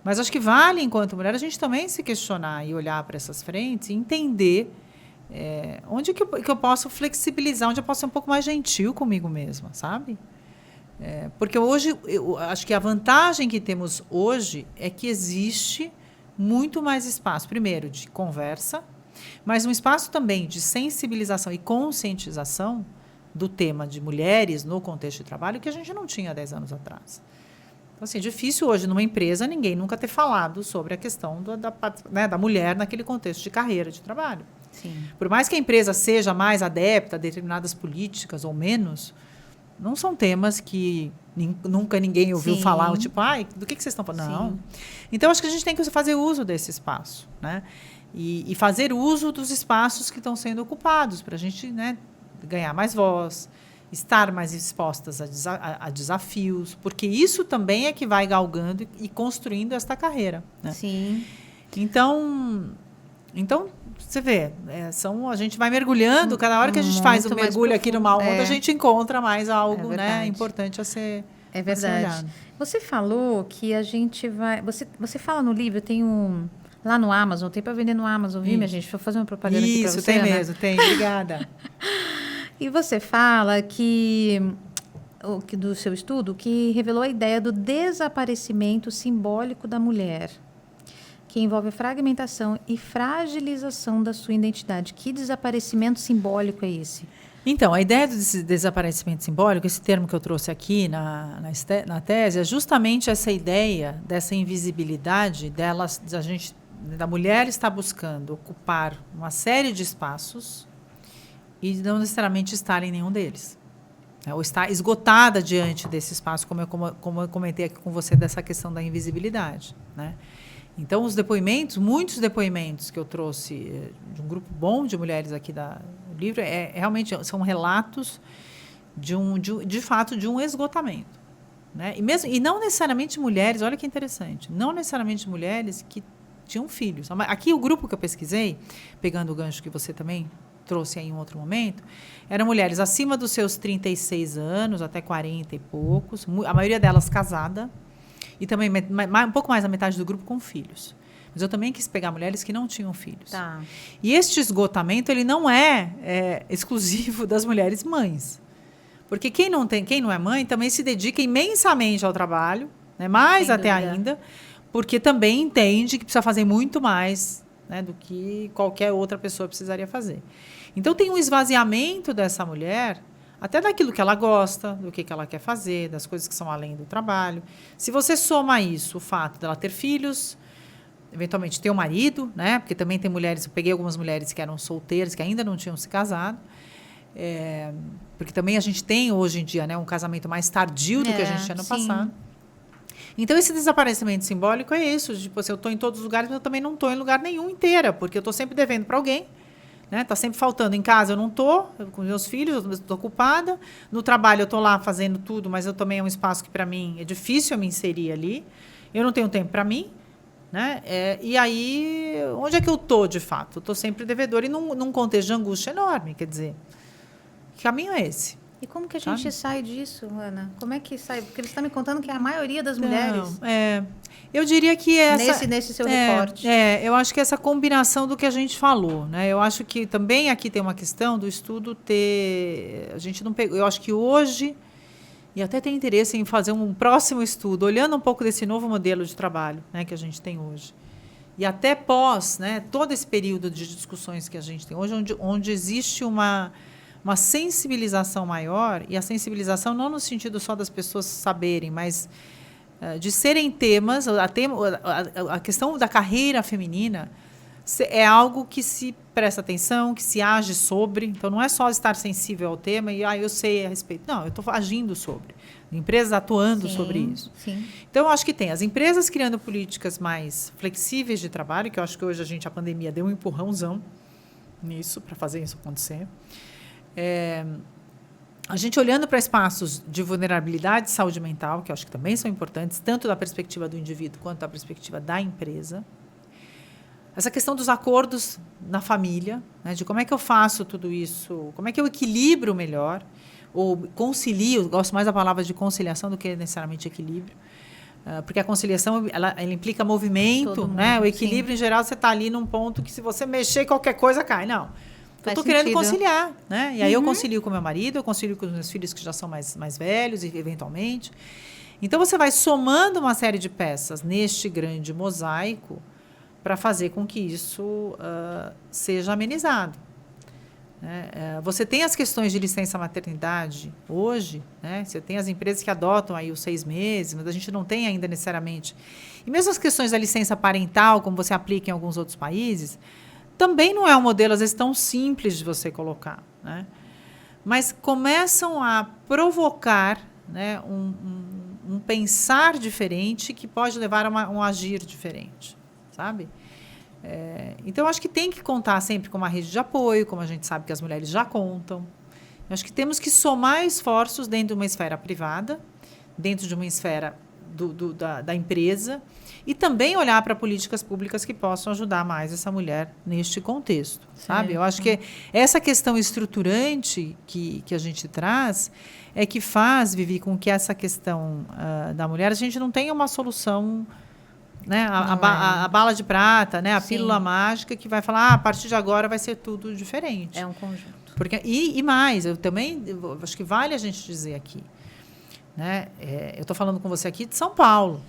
mas acho que vale, enquanto mulher, a gente também se questionar e olhar para essas frentes e entender onde que eu posso flexibilizar, onde eu posso ser um pouco mais gentil comigo mesma, sabe? Porque hoje, eu acho que a vantagem que temos hoje é que existe muito mais espaço, primeiro, de conversa, mas um espaço também de sensibilização e conscientização do tema de mulheres no contexto de trabalho que a gente não tinha 10 anos atrás. Então, assim, é difícil hoje, numa empresa, ninguém nunca ter falado sobre a questão da mulher naquele contexto de carreira, de trabalho. Sim. Por mais que a empresa seja mais adepta a determinadas políticas ou menos, não são temas que nunca ninguém ouviu falar, tipo, do que vocês estão falando? Não. Então, acho que a gente tem que fazer uso desse espaço, né? E fazer uso dos espaços que estão sendo ocupados, para a gente, né, ganhar mais voz, estar mais expostas a desafios, porque isso também é que vai galgando e construindo esta carreira, né? Sim. Então você vê, a gente vai mergulhando, cada hora que a gente faz um mergulho aqui numa onda, a gente encontra mais algo, né, importante a ser olhado. Você falou que a gente vai... Você fala no livro, tem lá no Amazon, tem para vender no Amazon, viu, minha gente? Vou fazer uma propaganda aqui para você. Isso, tem mesmo, tem. Obrigada. E você fala do seu estudo, que revelou a ideia do desaparecimento simbólico da mulher, que envolve a fragmentação e fragilização da sua identidade. Que desaparecimento simbólico é esse? Então, a ideia desse desaparecimento simbólico, esse termo que eu trouxe aqui na tese, é justamente essa ideia dessa invisibilidade da mulher estar buscando ocupar uma série de espaços e não necessariamente estar em nenhum deles. Ou estar esgotada diante desse espaço, como eu comentei aqui com você, dessa questão da invisibilidade, né? Então, muitos depoimentos que eu trouxe de um grupo bom de mulheres aqui do livro, realmente são relatos de fato de um esgotamento, né? E não necessariamente mulheres, olha que interessante, não necessariamente mulheres que tinham filhos. Aqui o grupo que eu pesquisei, pegando o gancho que você também trouxe aí em outro momento, eram mulheres acima dos seus 36 anos, até 40 e poucos, a maioria delas casada, e também um pouco mais da metade do grupo com filhos. Mas eu também quis pegar mulheres que não tinham filhos. Tá. E este esgotamento, ele não é exclusivo das mulheres mães. Porque quem não é mãe também se dedica imensamente ao trabalho, né? Mais até ainda, porque também entende que precisa fazer muito mais, né, do que qualquer outra pessoa precisaria fazer. Então, tem um esvaziamento dessa mulher, até daquilo que ela gosta, do que ela quer fazer, das coisas que são além do trabalho. Se você soma isso, o fato dela ter filhos, eventualmente ter um marido, né, porque também tem mulheres, eu peguei algumas mulheres que eram solteiras, que ainda não tinham se casado, porque também a gente tem hoje em dia, né, um casamento mais tardio do que a gente tinha no passado. Então, esse desaparecimento simbólico é isso, tipo assim, eu estou em todos os lugares, mas eu também não estou em lugar nenhum inteira, porque eu estou sempre devendo para alguém, né? Tá sempre faltando. Em casa eu não estou, com meus filhos, eu estou ocupada. No trabalho eu estou lá fazendo tudo, mas eu também é um espaço que para mim é difícil eu me inserir ali. Eu não tenho tempo para mim, né? E aí, onde é que eu estou de fato? Eu estou sempre devedora e num contexto de angústia enorme, quer dizer, que caminho é esse? E como que a gente sai disso, Ana? Como é que sai? Porque eles estão me contando que a maioria das mulheres... Eu diria que essa... Nesse seu recorte. Eu acho que essa combinação do que a gente falou, né? Eu acho que também aqui tem uma questão do estudo ter... A gente não pegou... Eu acho que hoje... E até tem interesse em fazer um próximo estudo, olhando um pouco desse novo modelo de trabalho, né, que a gente tem hoje. E até pós, né, todo esse período de discussões que a gente tem hoje, onde existe uma sensibilização maior, e a sensibilização não no sentido só das pessoas saberem, mas de serem temas, a questão da carreira feminina é algo que se presta atenção, que se age sobre. Então, não é só estar sensível ao tema e eu sei a respeito. Não, eu estou agindo sobre. Empresas atuando sobre isso. Sim. Então, eu acho que tem as empresas criando políticas mais flexíveis de trabalho, que eu acho que hoje a pandemia deu um empurrãozão nisso, para fazer isso acontecer. A gente olhando para espaços de vulnerabilidade e saúde mental, que eu acho que também são importantes, tanto da perspectiva do indivíduo quanto da perspectiva da empresa. Essa questão dos acordos na família, né, de como é que eu faço tudo isso, como é que eu equilibro melhor, ou concilio, eu gosto mais da palavra de conciliação do que necessariamente equilíbrio, porque a conciliação ela implica movimento, né? O equilíbrio, em geral, você está ali num ponto que se você mexer, qualquer coisa cai. Não. Eu estou querendo conciliar, né? E aí eu concilio com meu marido, eu concilio com os meus filhos que já são mais velhos, eventualmente. Então, você vai somando uma série de peças neste grande mosaico para fazer com que isso seja amenizado. Você tem as questões de licença maternidade hoje, né? Você tem as empresas que adotam aí os 6 meses, mas a gente não tem ainda necessariamente. E mesmo as questões da licença parental, como você aplica em alguns outros países, também não é um modelo, às vezes, tão simples de você colocar, né? Mas começam a provocar, né, um pensar diferente que pode levar a um agir diferente, sabe? Então, acho que tem que contar sempre com uma rede de apoio, como a gente sabe que as mulheres já contam. Acho que temos que somar esforços dentro de uma esfera privada, dentro de uma esfera da empresa, e também olhar para políticas públicas que possam ajudar mais essa mulher neste contexto, sabe? Eu acho que essa questão estruturante que a gente traz é que faz, Vivi, com que essa questão da mulher, a gente não tenha uma solução, né? A bala de prata, né? A pílula mágica que vai falar, a partir de agora vai ser tudo diferente. É um conjunto. Porque, e mais, eu acho que vale a gente dizer aqui, né? Eu estou falando com você aqui de São Paulo.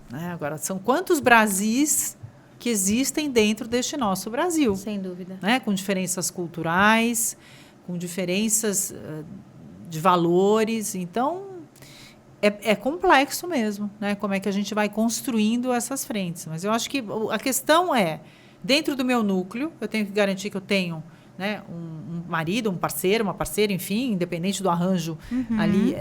Né? Agora, são quantos Brasis que existem dentro deste nosso Brasil? Sem dúvida. Né? Com diferenças culturais, com diferenças de valores. Então, é complexo mesmo, né? Como é que a gente vai construindo essas frentes. Mas eu acho que a questão é, dentro do meu núcleo, eu tenho que garantir que eu tenho, né, um marido, um parceiro, uma parceira, enfim, independente do arranjo ali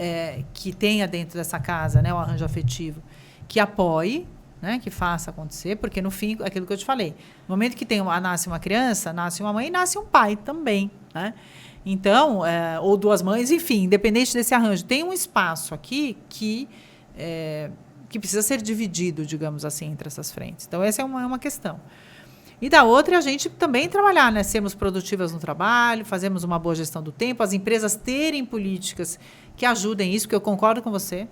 que tenha dentro dessa casa, né, o arranjo afetivo, que apoie, né, que faça acontecer, porque no fim, aquilo que eu te falei, no momento que nasce uma criança, nasce uma mãe e nasce um pai também, né? Então, ou duas mães, enfim, independente desse arranjo, tem um espaço aqui que precisa ser dividido, digamos assim, entre essas frentes. Então, essa é uma questão. E da outra, a gente também trabalhar, né? Sermos produtivas no trabalho, fazermos uma boa gestão do tempo, as empresas terem políticas que ajudem isso, porque eu concordo com você.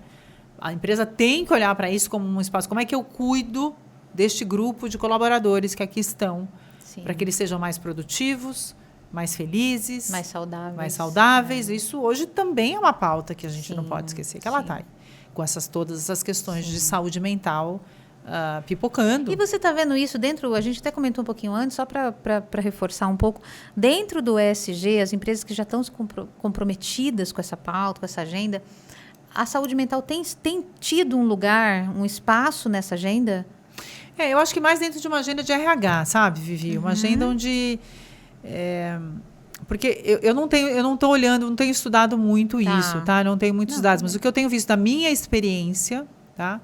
A empresa tem que olhar para isso como um espaço. Como é que eu cuido deste grupo de colaboradores que aqui estão, para que eles sejam mais produtivos, mais felizes, mais saudáveis. Isso hoje também é uma pauta que a gente não pode esquecer, que ela está aí, com todas essas questões de saúde mental pipocando. E você está vendo isso dentro, a gente até comentou um pouquinho antes, só para reforçar um pouco, dentro do ESG, as empresas que já estão comprometidas com essa pauta, com essa agenda, a saúde mental tem tido um lugar, um espaço nessa agenda? Eu acho que mais dentro de uma agenda de RH, sabe, Vivi? Uma agenda onde... porque eu não estou olhando, não tenho estudado muito isso, tá? Não tenho muitos dados, mas o que eu tenho visto da minha experiência, tá?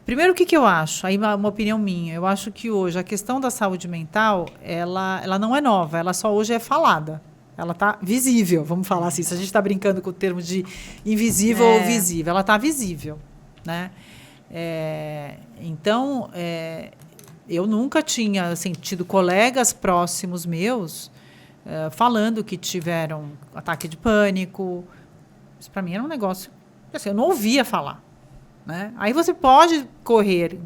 Primeiro, o que eu acho? Aí uma opinião minha. Eu acho que hoje a questão da saúde mental, ela não é nova, ela só hoje é falada. Ela está visível, vamos falar assim. Se a gente está brincando com o termo de invisível ou visível, ela está visível, né? Então, eu nunca tinha assim, tido colegas próximos meus falando que tiveram ataque de pânico. Isso para mim era um negócio assim, eu não ouvia falar. Né? Aí você pode correr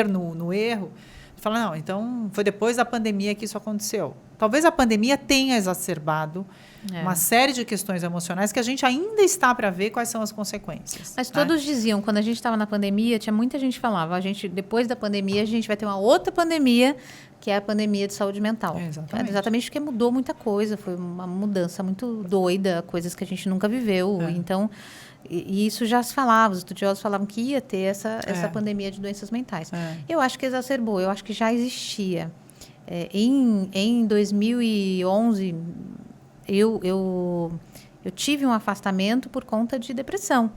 no erro e falar, não, então foi depois da pandemia que isso aconteceu. Talvez a pandemia tenha exacerbado uma série de questões emocionais que a gente ainda está para ver quais são as consequências. Mas todos diziam, quando a gente estava na pandemia, tinha muita gente que falava, depois da pandemia, a gente vai ter uma outra pandemia, que é a pandemia de saúde mental. Exatamente porque mudou muita coisa, foi uma mudança muito doida, coisas que a gente nunca viveu. Então, e isso já se falava, os estudiosos falavam que ia ter essa pandemia de doenças mentais. Eu acho que exacerbou, eu acho que já existia. Em 2011, eu tive um afastamento por conta de depressão.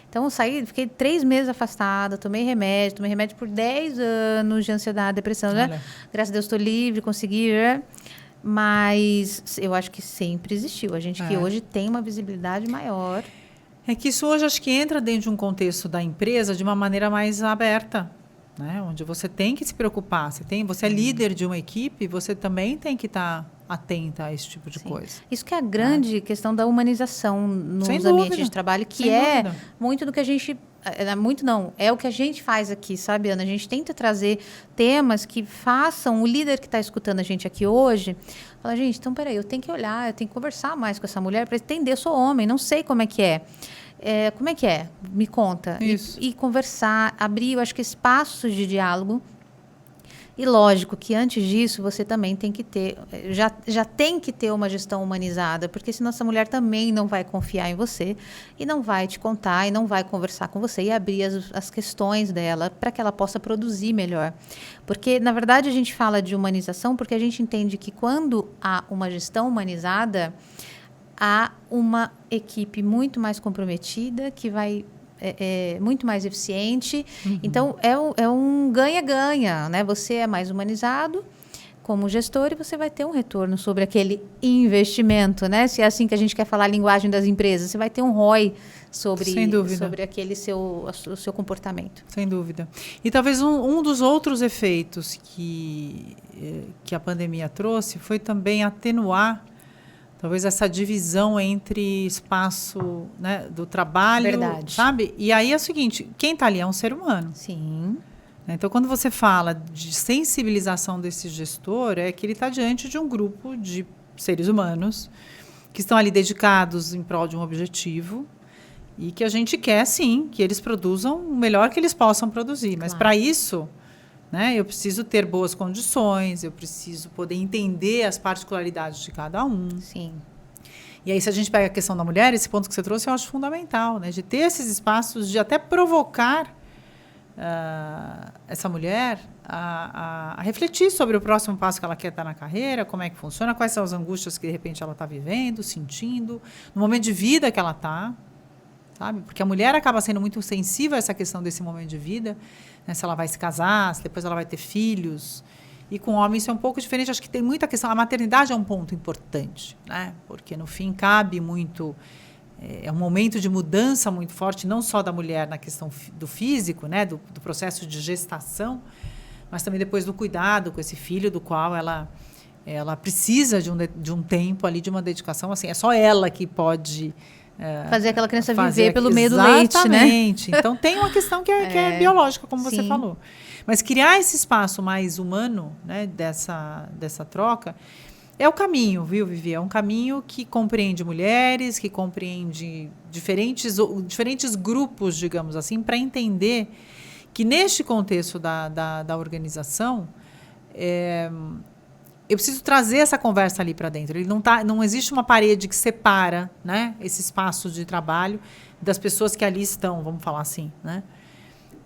Então, eu fiquei 3 meses afastada, tomei remédio por 10 anos de ansiedade, depressão. Né? Graças a Deus estou livre, consegui. Mas eu acho que sempre existiu. A gente que hoje tem uma visibilidade maior. É que isso hoje acho que entra dentro de um contexto da empresa de uma maneira mais aberta, né? Onde você tem que se preocupar. Você é líder de uma equipe, você também tem que estar atenta a esse tipo de coisa. Isso que é a grande questão da humanização nos ambientes de trabalho, que muito do que a gente... é o que a gente faz aqui, sabe, Ana? A gente tenta trazer temas que façam o líder que está escutando a gente aqui hoje, falar, gente, então, peraí, eu tenho que olhar, eu tenho que conversar mais com essa mulher para entender, eu sou homem, não sei como é que é. Como é que é? Me conta. E conversar, abrir, eu acho que espaços de diálogo E lógico que antes disso você também tem que ter, já tem que ter uma gestão humanizada, porque senão essa mulher também não vai confiar em você e não vai te contar e não vai conversar com você e abrir as questões dela para que ela possa produzir melhor. Porque, na verdade, a gente fala de humanização porque a gente entende que quando há uma gestão humanizada, há uma equipe muito mais comprometida, que vai muito mais eficiente. Então, é um ganha-ganha, né? Você é mais humanizado como gestor e você vai ter um retorno sobre aquele investimento, né? Se é assim que a gente quer falar a linguagem das empresas, você vai ter um ROI sobre aquele o seu comportamento. Sem dúvida. E talvez um dos outros efeitos que a pandemia trouxe foi também atenuar talvez essa divisão entre espaço, né, do trabalho, Verdade. sabe? E aí é o seguinte, quem está ali é um ser humano. Sim. Então, quando você fala de sensibilização desse gestor, é que ele está diante de um grupo de seres humanos que estão ali dedicados em prol de um objetivo e que a gente quer, sim, que eles produzam o melhor que eles possam produzir. Mas, para isso, né, eu preciso ter boas condições, eu preciso poder entender as particularidades de cada um. Sim. E aí, se a gente pega a questão da mulher, esse ponto que você trouxe, eu acho fundamental, né, de ter esses espaços, de até provocar essa mulher a refletir sobre o próximo passo que ela quer estar na carreira, como é que funciona, quais são as angústias que, de repente, ela está vivendo, sentindo, no momento de vida que ela está, sabe? Porque a mulher acaba sendo muito sensível a essa questão desse momento de vida, né? Se ela vai se casar, se depois ela vai ter filhos. E com o homem isso é um pouco diferente. Acho que tem muita questão. A maternidade é um ponto importante, né? Porque, no fim, cabe muito... É um momento de mudança muito forte, não só da mulher na questão do físico, né? Do processo de gestação, mas também depois do cuidado com esse filho, do qual ela precisa de um tempo ali, de uma dedicação. Assim, é só ela que pode... fazer aquela criança viver pelo meio do leite, né? Exatamente. Então, tem uma questão que é biológica, como você falou. Mas criar esse espaço mais humano, né, dessa troca, é o caminho, viu, Vivi? É um caminho que compreende mulheres, que compreende diferentes grupos, digamos assim, para entender que, neste contexto da organização, eu preciso trazer essa conversa ali para dentro. Não existe uma parede que separa, né, esse espaço de trabalho das pessoas que ali estão, vamos falar assim, né?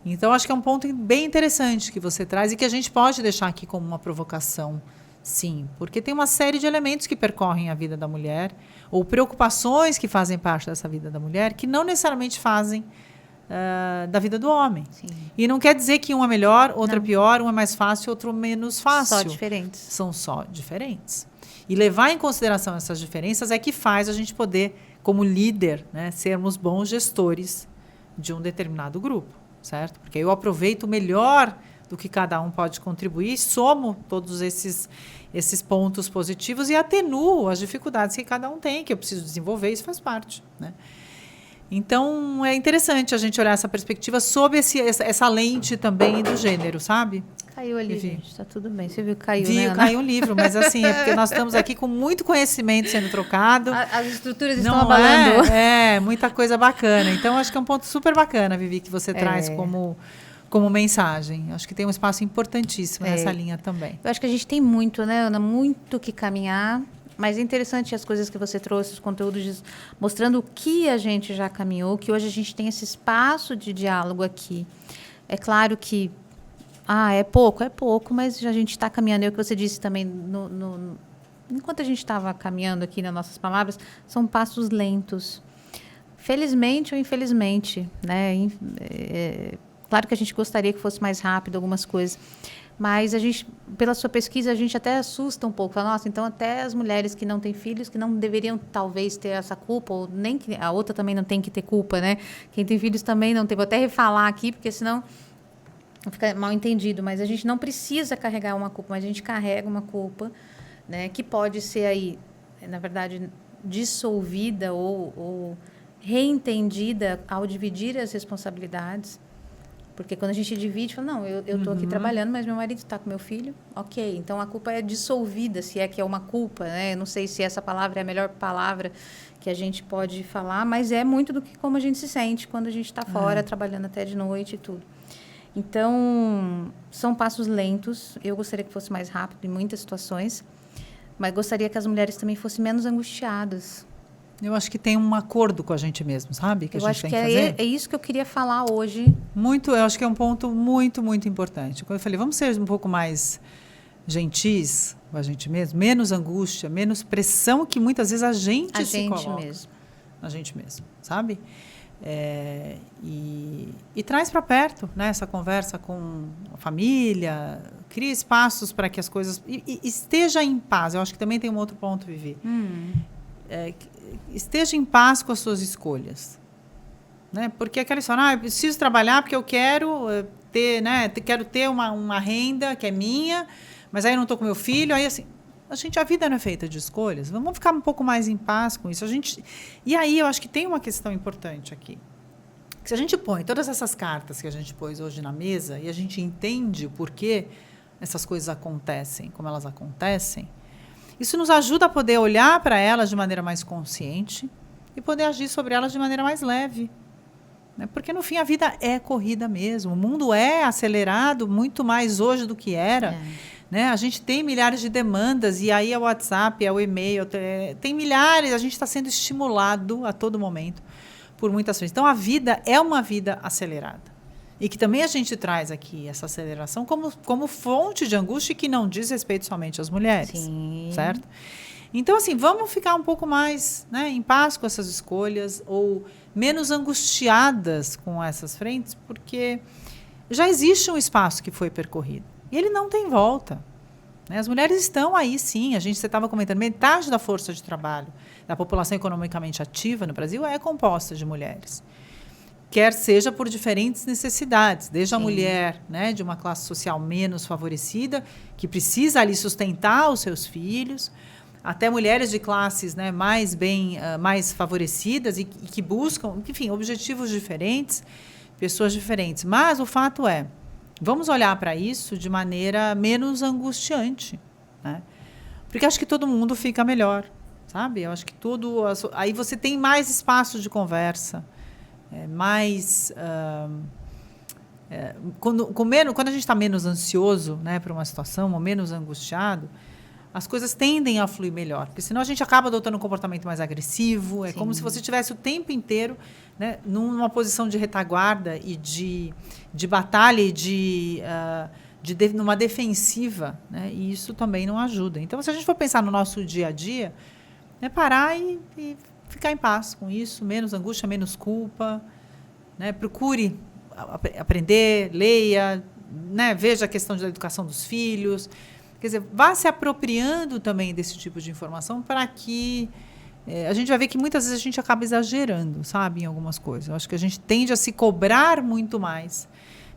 Então, acho que é um ponto bem interessante que você traz e que a gente pode deixar aqui como uma provocação, sim, porque tem uma série de elementos que percorrem a vida da mulher ou preocupações que fazem parte dessa vida da mulher que não necessariamente fazem da vida do homem. Sim. E não quer dizer que uma é melhor, outra é pior, uma é mais fácil, outra menos fácil. Só diferentes. São só diferentes. E levar em consideração essas diferenças é que faz a gente poder, como líder, né, sermos bons gestores de um determinado grupo, certo? Porque eu aproveito o melhor do que cada um pode contribuir, somo todos esses pontos positivos e atenuo as dificuldades que cada um tem, que eu preciso desenvolver, isso faz parte, né? Então, é interessante a gente olhar essa perspectiva sob essa lente também do gênero, sabe? Caiu ali, gente. Tá tudo bem. Você viu que caiu, né, Ana? Caiu um livro, mas assim, é porque nós estamos aqui com muito conhecimento sendo trocado. As estruturas estão abalando. Muita coisa bacana. Então, acho que é um ponto super bacana, Vivi, que você traz como mensagem. Acho que tem um espaço importantíssimo nessa linha também. Eu acho que a gente tem muito, né, Ana? Muito que caminhar. Mas é interessante as coisas que você trouxe, os conteúdos mostrando o que a gente já caminhou, que hoje a gente tem esse espaço de diálogo aqui. É claro que é pouco, mas a gente está caminhando. É o que você disse também, enquanto a gente estava caminhando aqui nas nossas palavras, são passos lentos. Felizmente ou infelizmente, né? Claro que a gente gostaria que fosse mais rápido algumas coisas. Mas a gente, pela sua pesquisa, a gente até assusta um pouco. Fala, nossa, então até as mulheres que não têm filhos, que não deveriam talvez ter essa culpa, ou nem que a outra também não tem que ter culpa, né? Quem tem filhos também não tem. Vou até refalar aqui, porque senão fica mal entendido. Mas a gente não precisa carregar uma culpa, mas a gente carrega uma culpa, né? Que pode ser aí, na verdade, dissolvida ou reentendida ao dividir as responsabilidades. Porque quando a gente divide, fala, não, eu estou aqui trabalhando, mas meu marido está com meu filho. Ok, então a culpa é dissolvida, se é que é uma culpa, né? Eu não sei se essa palavra é a melhor palavra que a gente pode falar, mas é muito do que como a gente se sente quando a gente está fora, trabalhando até de noite e tudo. Então, são passos lentos. Eu gostaria que fosse mais rápido em muitas situações, mas gostaria que as mulheres também fossem menos angustiadas. Eu acho que tem um acordo com a gente mesmo, sabe? Que eu a gente acho tem que que fazer. É isso que eu queria falar hoje. Eu acho que é um ponto muito, muito importante. Quando eu falei, vamos ser um pouco mais gentis com a gente mesmo, menos angústia, menos pressão que muitas vezes a gente se coloca. A gente mesmo, sabe? E traz para perto, né, essa conversa com a família, cria espaços para que as coisas... E esteja em paz. Eu acho que também tem um outro ponto, Vivi. Esteja em paz com as suas escolhas. Né? Porque aquela história, eu preciso trabalhar porque eu quero ter, né, quero ter uma renda que é minha, mas aí eu não estou com meu filho, aí assim... A vida não é feita de escolhas. Vamos ficar um pouco mais em paz com isso. E aí eu acho que tem uma questão importante aqui. Se a gente põe todas essas cartas que a gente pôs hoje na mesa e a gente entende o porquê essas coisas acontecem, como elas acontecem, isso nos ajuda a poder olhar para elas de maneira mais consciente e poder agir sobre elas de maneira mais leve. Né? Porque, no fim, a vida é corrida mesmo. O mundo é acelerado muito mais hoje do que era. Né? A gente tem milhares de demandas, e aí é o WhatsApp, é o e-mail, tem milhares, a gente está sendo estimulado a todo momento por muitas coisas. Então, a vida é uma vida acelerada. E que também a gente traz aqui essa aceleração como fonte de angústia que não diz respeito somente às mulheres. Sim. Certo? Então, assim, vamos ficar um pouco mais, né, em paz com essas escolhas ou menos angustiadas com essas frentes, porque já existe um espaço que foi percorrido. E ele não tem volta. Né? As mulheres estão aí, sim. Você estava comentando, metade da força de trabalho da população economicamente ativa no Brasil é composta de mulheres. Quer seja por diferentes necessidades. Desde a mulher, né, de uma classe social menos favorecida, que precisa ali sustentar os seus filhos, até mulheres de classes, né, mais favorecidas e que buscam, enfim, objetivos diferentes, pessoas diferentes. Mas o fato é, vamos olhar para isso de maneira menos angustiante, né? Porque acho que todo mundo fica melhor, sabe? Eu acho que aí você tem mais espaço de conversa, quando a gente está menos ansioso, né, para uma situação, ou menos angustiado, as coisas tendem a fluir melhor, porque senão a gente acaba adotando um comportamento mais agressivo. É como se você estivesse o tempo inteiro, né, numa posição de retaguarda e de batalha e numa defensiva, né, e isso também não ajuda. Então, se a gente for pensar no nosso dia a dia, né, parar e ficar em paz com isso, menos angústia, menos culpa, né, procure aprender, leia, né, veja a questão da educação dos filhos. Quer dizer, vá se apropriando também desse tipo de informação para que a gente vai ver que muitas vezes a gente acaba exagerando, sabe, em algumas coisas. Eu acho que a gente tende a se cobrar muito mais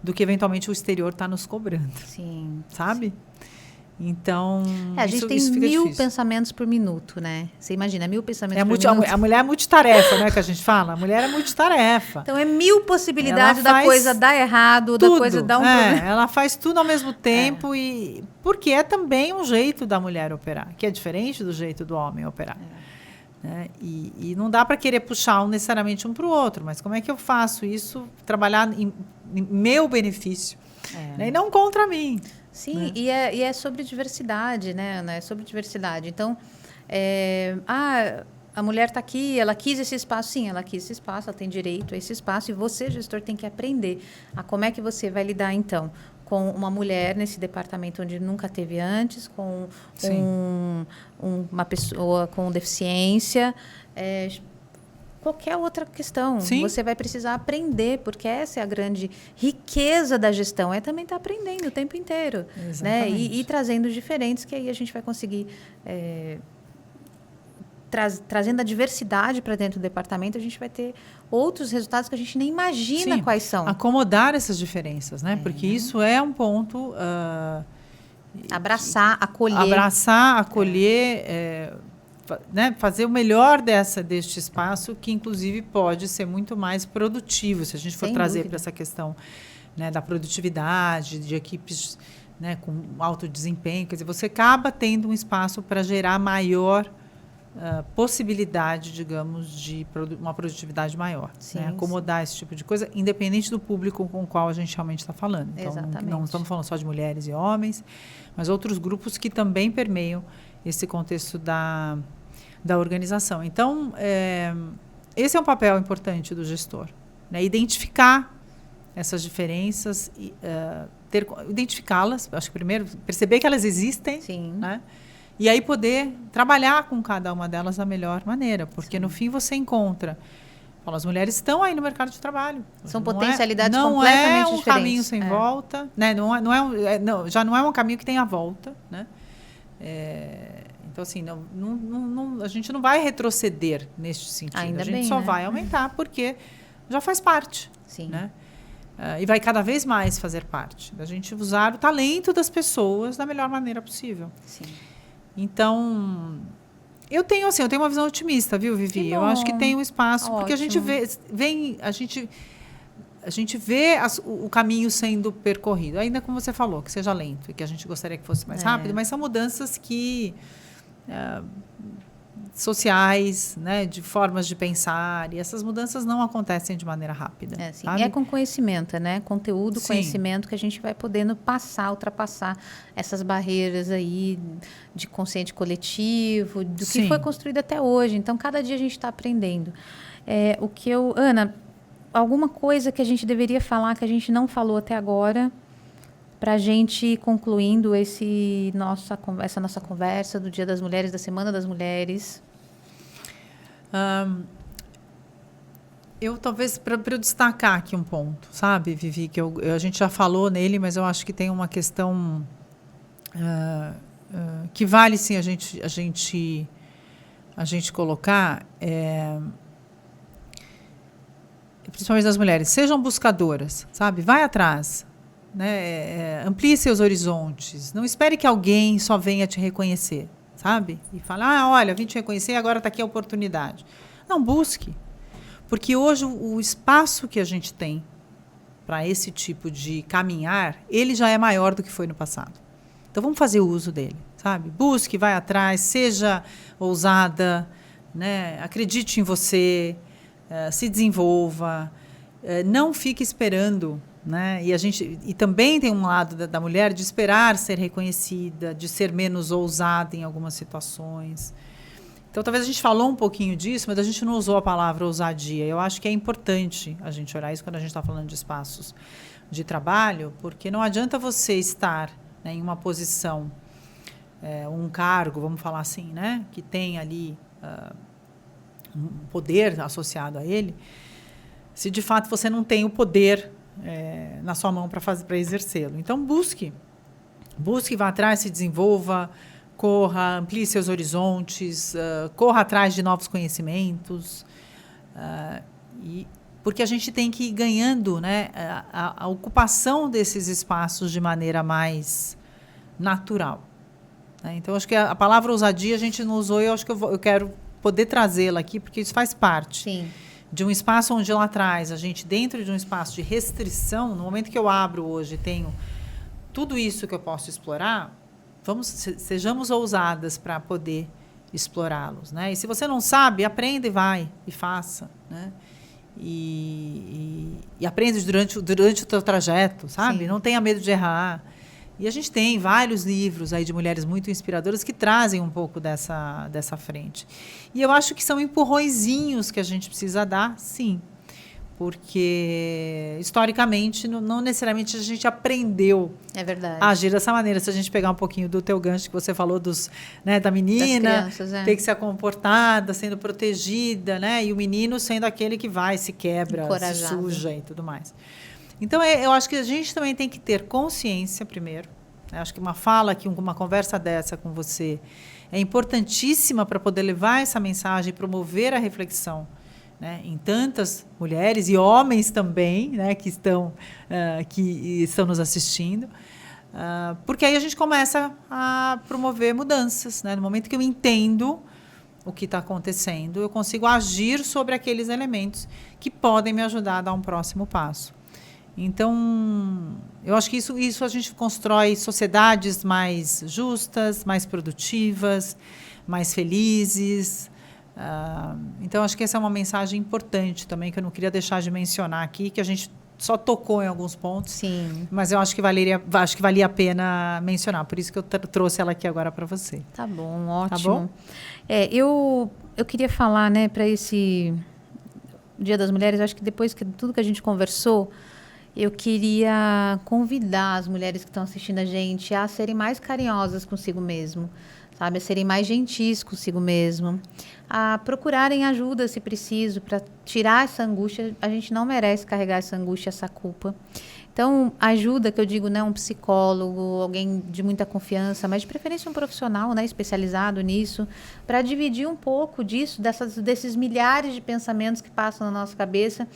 do que eventualmente o exterior está nos cobrando. Sim. Sabe? Sim. Então, a gente tem 1000 pensamentos por minuto, né? Você imagina, 1000 pensamentos por minuto. A mulher é multitarefa, né, que a gente fala? A mulher é multitarefa. Então, é 1000 possibilidades da coisa dar errado, da coisa dar um problema. Ela faz tudo ao mesmo tempo, porque é também um jeito da mulher operar, que é diferente do jeito do homem operar. Né? E não dá para querer puxar necessariamente um para o outro, mas como é que eu faço isso, trabalhar em meu benefício, né? E não contra mim. Sim, né? e é sobre diversidade, né, Ana? É sobre diversidade. Então, a mulher está aqui, ela quis esse espaço. Sim, ela quis esse espaço, ela tem direito a esse espaço. E você, gestor, tem que aprender a como é que você vai lidar, então, com uma mulher nesse departamento onde nunca teve antes, com uma pessoa com deficiência, qualquer outra questão. Sim. Você vai precisar aprender, porque essa é a grande riqueza da gestão, também estar aprendendo o tempo inteiro. Né? E trazendo diferentes, que aí a gente vai conseguir... trazendo a diversidade para dentro do departamento, a gente vai ter outros resultados que a gente nem imagina quais são. Acomodar essas diferenças, né? Porque isso é um ponto... abraçar, acolher. Abraçar, acolher... né, fazer o melhor deste espaço, que inclusive pode ser muito mais produtivo, se a gente for trazer para essa questão, né, da produtividade, de equipes, né, com alto desempenho. Quer dizer, você acaba tendo um espaço para gerar maior possibilidade, digamos, de uma produtividade maior. Sim, né? Acomodar esse tipo de coisa, independente do público com o qual a gente realmente está falando. Então, não estamos falando só de mulheres e homens, mas outros grupos que também permeiam esse contexto da organização. Então, esse é um papel importante do gestor, né? Identificar essas diferenças, identificá-las, acho que primeiro, perceber que elas existem, Sim. né? E aí poder trabalhar com cada uma delas da melhor maneira, porque no fim você encontra, as mulheres estão aí no mercado de trabalrio. São completamente diferentes. Não é um caminho sem volta, né? Já não é um caminho que tem a volta, né? Então, assim, a gente não vai retroceder neste sentido. Ainda a gente bem, só né? vai aumentar, porque já faz parte. Sim. Né? E vai cada vez mais fazer parte. Da gente usar o talento das pessoas da melhor maneira possível. Sim. Então, eu tenho uma visão otimista, viu, Vivi? Eu acho que tem um espaço, porque a gente vê o caminho sendo percorrido, ainda como você falou, que seja lento e que a gente gostaria que fosse mais rápido, mas são mudanças que sociais, né, de formas de pensar, e essas mudanças não acontecem de maneira rápida. E é com conhecimento, né? Conteúdo, conhecimento, que a gente vai podendo ultrapassar essas barreiras aí de consciente coletivo, do que foi construído até hoje. Então, cada dia a gente está aprendendo. Ana, alguma coisa que a gente deveria falar que a gente não falou até agora, para a gente ir concluindo essa nossa conversa do Dia das Mulheres, da Semana das Mulheres? Eu talvez, para eu destacar aqui um ponto, sabe, Vivi, que a gente já falou nele, mas eu acho que tem uma questão que vale sim a gente colocar, principalmente das mulheres, sejam buscadoras, sabe, vai atrás. Né? Amplie seus horizontes. Não espere que alguém só venha te reconhecer, sabe? E fala, olha, vim te reconhecer, agora está aqui a oportunidade. Não, busque. Porque hoje o espaço que a gente tem para esse tipo de caminhar, ele já é maior do que foi no passado. Então, vamos fazer uso dele, sabe? Busque, vai atrás, seja ousada, né? Acredite em você, se desenvolva, não fique esperando. Né? E também tem um lado da mulher de esperar ser reconhecida, de ser menos ousada em algumas situações. Então, talvez a gente falou um pouquinho disso, mas a gente não usou a palavra ousadia. Eu acho que é importante a gente olhar isso quando a gente está falando de espaços de trabalho, porque não adianta você estar, né, em uma posição, um cargo, vamos falar assim, né, que tem ali um poder associado a ele, se de fato você não tem o poder na sua mão para exercê-lo. Então, busque, vá atrás, se desenvolva, corra, amplie seus horizontes, corra atrás de novos conhecimentos, porque a gente tem que ir ganhando, né, a ocupação desses espaços de maneira mais natural. Né? Então, acho que a palavra ousadia a gente não usou, e eu acho que eu quero poder trazê-la aqui, porque isso faz parte. Sim. De um espaço onde lá atrás, a gente, dentro de um espaço de restrição, no momento que eu abro hoje, tenho tudo isso que eu posso explorar, sejamos ousadas para poder explorá-los. Né? E se você não sabe, aprenda e vai, e faça. Né? E aprende durante o teu trajeto, sabe? Sim. Não tenha medo de errar. E a gente tem vários livros aí de mulheres muito inspiradoras que trazem um pouco dessa frente. E eu acho que são empurrõezinhos que a gente precisa dar, sim. Porque, historicamente, não necessariamente a gente aprendeu a agir dessa maneira. Se a gente pegar um pouquinho do teu gancho que você falou da menina, das crianças, ter que ser comportada, sendo protegida, né? E o menino sendo aquele que vai, se quebra, se suja e tudo mais. Então, eu acho que a gente também tem que ter consciência, primeiro. Acho que uma conversa dessa com você é importantíssima para poder levar essa mensagem e promover a reflexão, né, em tantas mulheres e homens também, né, que estão nos assistindo. Porque aí a gente começa a promover mudanças. Né? No momento que eu entendo o que está acontecendo, eu consigo agir sobre aqueles elementos que podem me ajudar a dar um próximo passo. Então, eu acho que isso a gente constrói sociedades mais justas, mais produtivas, mais felizes. Então, acho que essa é uma mensagem importante também, que eu não queria deixar de mencionar aqui, que a gente só tocou em alguns pontos. Sim. Mas eu acho que valia a pena mencionar. Por isso que eu trouxe ela aqui agora para você. Tá bom, ótimo. Tá bom? Eu queria falar, né, para esse Dia das Mulheres, eu acho que depois que tudo que a gente conversou, eu queria convidar as mulheres que estão assistindo a gente a serem mais carinhosas consigo mesmo, sabe? A serem mais gentis consigo mesmo, a procurarem ajuda se preciso, para tirar essa angústia. A gente não merece carregar essa angústia, essa culpa. Então, ajuda, que eu digo, né, um psicólogo, alguém de muita confiança, mas de preferência um profissional, né, especializado nisso, para dividir um pouco disso, desses milhares de pensamentos que passam na nossa cabeça,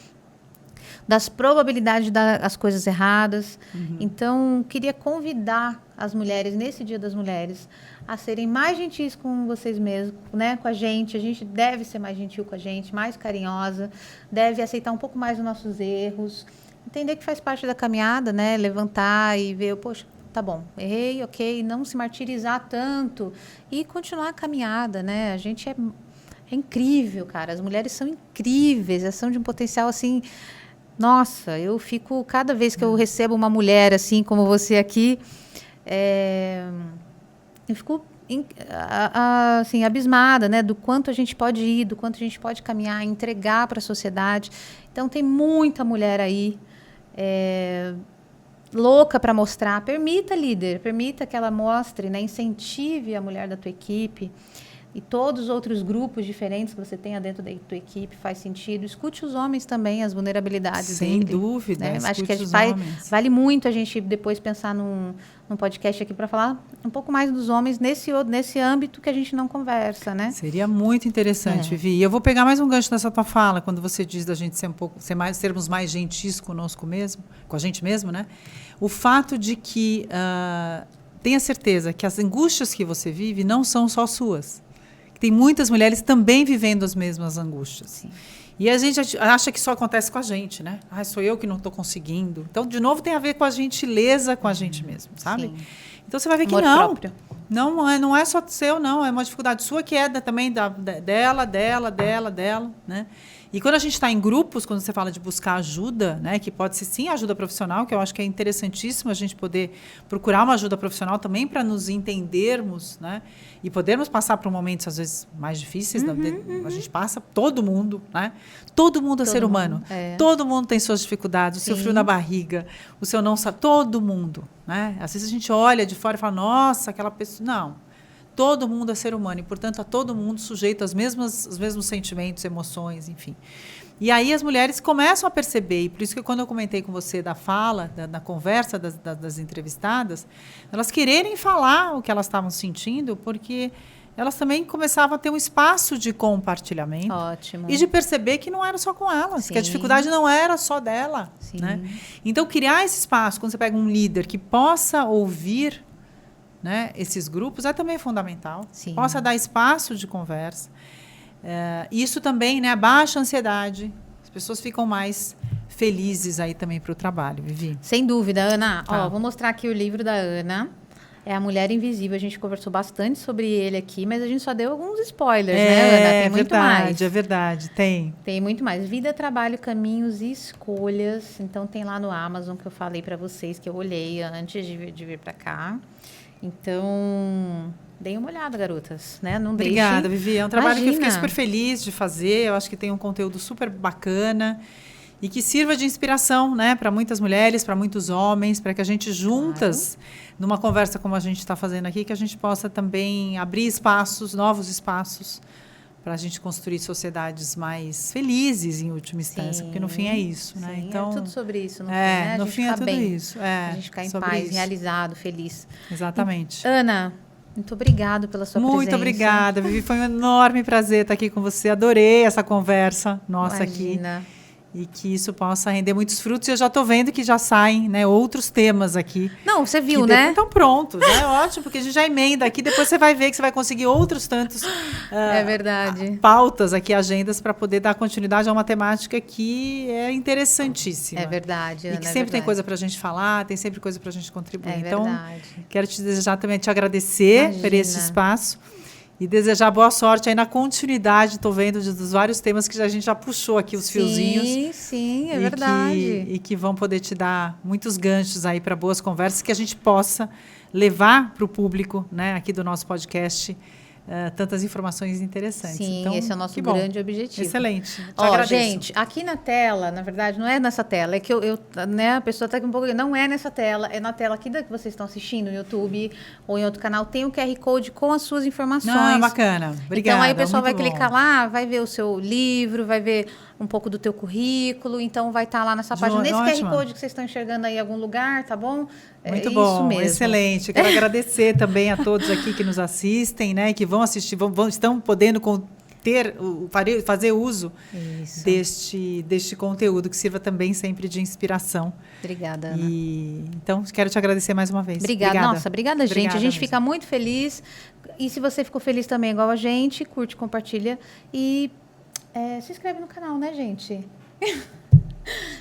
das probabilidades de dar as coisas erradas. Então, queria convidar as mulheres, nesse Dia das Mulheres, a serem mais gentis com vocês mesmos, né? Com a gente deve ser mais gentil com a gente, mais carinhosa, deve aceitar um pouco mais os nossos erros, entender que faz parte da caminhada, né? Levantar e ver, poxa, tá bom, errei, ok, não se martirizar tanto e continuar a caminhada, né? A gente é incrível, cara, as mulheres são incríveis, elas são de um potencial, assim... Nossa, eu fico, cada vez que eu recebo uma mulher assim como você aqui, eu fico assim, abismada, né, do quanto a gente pode ir, do quanto a gente pode caminhar, entregar para a sociedade. Então, tem muita mulher aí louca para mostrar. Permita, líder, permita que ela mostre, né, incentive a mulher da tua equipe. E todos os outros grupos diferentes que você tenha dentro da tua equipe, faz sentido. Escute os homens também, as vulnerabilidades Sem dele, dúvida, né? Acho que homens. Vale muito a gente depois pensar num podcast aqui para falar um pouco mais dos homens nesse âmbito que a gente não conversa, né? Seria muito interessante, Vivi. E eu vou pegar mais um gancho nessa tua fala, quando você diz da gente sermos mais gentis conosco mesmo, com a gente mesmo, né? O fato de que tenha certeza que as angústias que você vive não são só suas. Tem muitas mulheres também vivendo as mesmas angústias. Sim. E a gente acha que só acontece com a gente, né? Sou eu que não estou conseguindo. Então, de novo, tem a ver com a gentileza com a gente mesmo, sabe? Sim. Então, você vai ver que não é só seu, não. É uma dificuldade sua que é também dela, né? E quando a gente está em grupos, quando você fala de buscar ajuda, né, que pode ser sim ajuda profissional, que eu acho que é interessantíssimo a gente poder procurar uma ajuda profissional também para nos entendermos, né, e podermos passar por momentos às vezes mais difíceis. A gente passa, todo mundo, né? Todo mundo é ser humano. Todo mundo tem suas dificuldades, o seu frio na barriga, o seu não sabe, todo mundo, né? Às vezes a gente olha de fora e fala, nossa, aquela pessoa... Não. Todo mundo é ser humano e, portanto, a todo mundo sujeito aos mesmos sentimentos, emoções, enfim. E aí as mulheres começam a perceber, e por isso que quando eu comentei com você da fala, da conversa das entrevistadas, elas quererem falar o que elas estavam sentindo, porque elas também começavam a ter um espaço de compartilhamento. Ótimo. E de perceber que não era só com elas, que a dificuldade não era só dela. Sim. Né? Então, criar esse espaço, quando você pega um líder que possa ouvir, né, esses grupos, é também fundamental. Sim. Possa dar espaço de conversa. Isso também, né, abaixa a ansiedade. As pessoas ficam mais felizes aí também para o trabalho, Vivi. Sem dúvida, Ana. Tá. Vou mostrar aqui o livro da Ana. É A Mulher Invisível. A gente conversou bastante sobre ele aqui, mas a gente só deu alguns spoilers, né, Ana? Tem muito mais. É verdade, tem. Tem muito mais. Vida, Trabalho, Caminhos e Escolhas. Então, tem lá no Amazon que eu falei para vocês, que eu olhei antes de vir para cá. Então, deem uma olhada, garotas, né? Não Obrigada, Vivi. É um trabalho que eu fiquei Imagina. super feliz de fazer. Eu acho que tem um conteúdo super bacana e que sirva de inspiração, né, para muitas mulheres, para muitos homens, para que a gente juntas, numa conversa como a gente está fazendo aqui, que a gente possa também abrir espaços, novos espaços, para a gente construir sociedades mais felizes, em última instância, porque no fim é isso, né? Sim, Então, é tudo sobre isso, no fim, né? No fim é tudo bem, isso. a gente ficar em paz, realizado, feliz. Exatamente. Ana, muito obrigada pela sua presença. Muito obrigada, Vivi. Foi um enorme prazer estar aqui com você. Adorei essa conversa nossa aqui. e que isso possa render muitos frutos. E eu já estou vendo que já saem, né, outros temas aqui. Não, você viu, né? Então pronto, é ótimo, porque a gente já emenda aqui, depois você vai ver que você vai conseguir outros tantos é verdade. pautas aqui, agendas, para poder dar continuidade a uma temática que é interessantíssima. É verdade, Ana, e que sempre tem coisa para a gente falar, tem sempre coisa para a gente contribuir. Então, quero te desejar também, te agradecer por esse espaço. E desejar boa sorte aí na continuidade, estou vendo, dos vários temas que a gente já puxou aqui, os fiozinhos. Sim, é verdade. E que vão poder te dar muitos ganchos aí para boas conversas, que a gente possa levar para o público, né, aqui do nosso podcast, tantas informações interessantes. Sim, então, esse é o nosso grande objetivo. Excelente. Gente, aqui na tela, na verdade, não é nessa tela, é que né, a pessoa está aqui um pouco. Não é nessa tela, é na tela aqui que vocês estão assistindo no YouTube ou em outro canal, tem o QR Code com as suas informações. Ah, bacana. Obrigada. Então aí o pessoal vai clicar lá, vai ver o seu livro, vai ver um pouco do teu currículo, então vai estar lá nessa página, nesse QR Code que vocês estão enxergando aí em algum lugar, tá bom? Muito bom, isso mesmo. Excelente. Quero agradecer também a todos aqui que nos assistem, né, que vão assistir, estão podendo fazer uso deste conteúdo, que sirva também sempre de inspiração. Obrigada, Ana. Então, quero te agradecer mais uma vez. Obrigada. Nossa, obrigada, gente. Obrigada a gente mesmo. fica muito feliz. E se você ficou feliz também, igual a gente, curte, compartilha e se inscreve no canal, né, gente?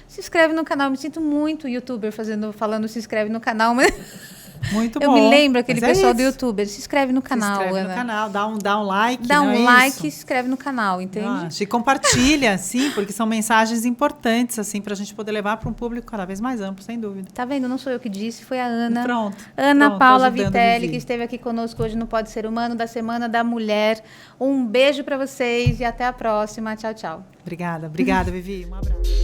Se inscreve no canal. Me sinto muito youtuber falando se inscreve no canal, mas muito bom. Eu me lembro aquele pessoal do youtuber. Se inscreve no canal, se inscreve Ana. no canal, dá um like. Dá um like e se inscreve no canal, entende? E compartilha, sim, porque são mensagens importantes, assim, para a gente poder levar para um público cada vez mais amplo, sem dúvida. Tá vendo? Não sou eu que disse, foi a Ana. Ana Paula Vitelli, que esteve aqui conosco hoje no Pode Ser Humano, da Semana da Mulher. Um beijo para vocês e até a próxima. Tchau, tchau. Obrigada, Vivi. Um abraço.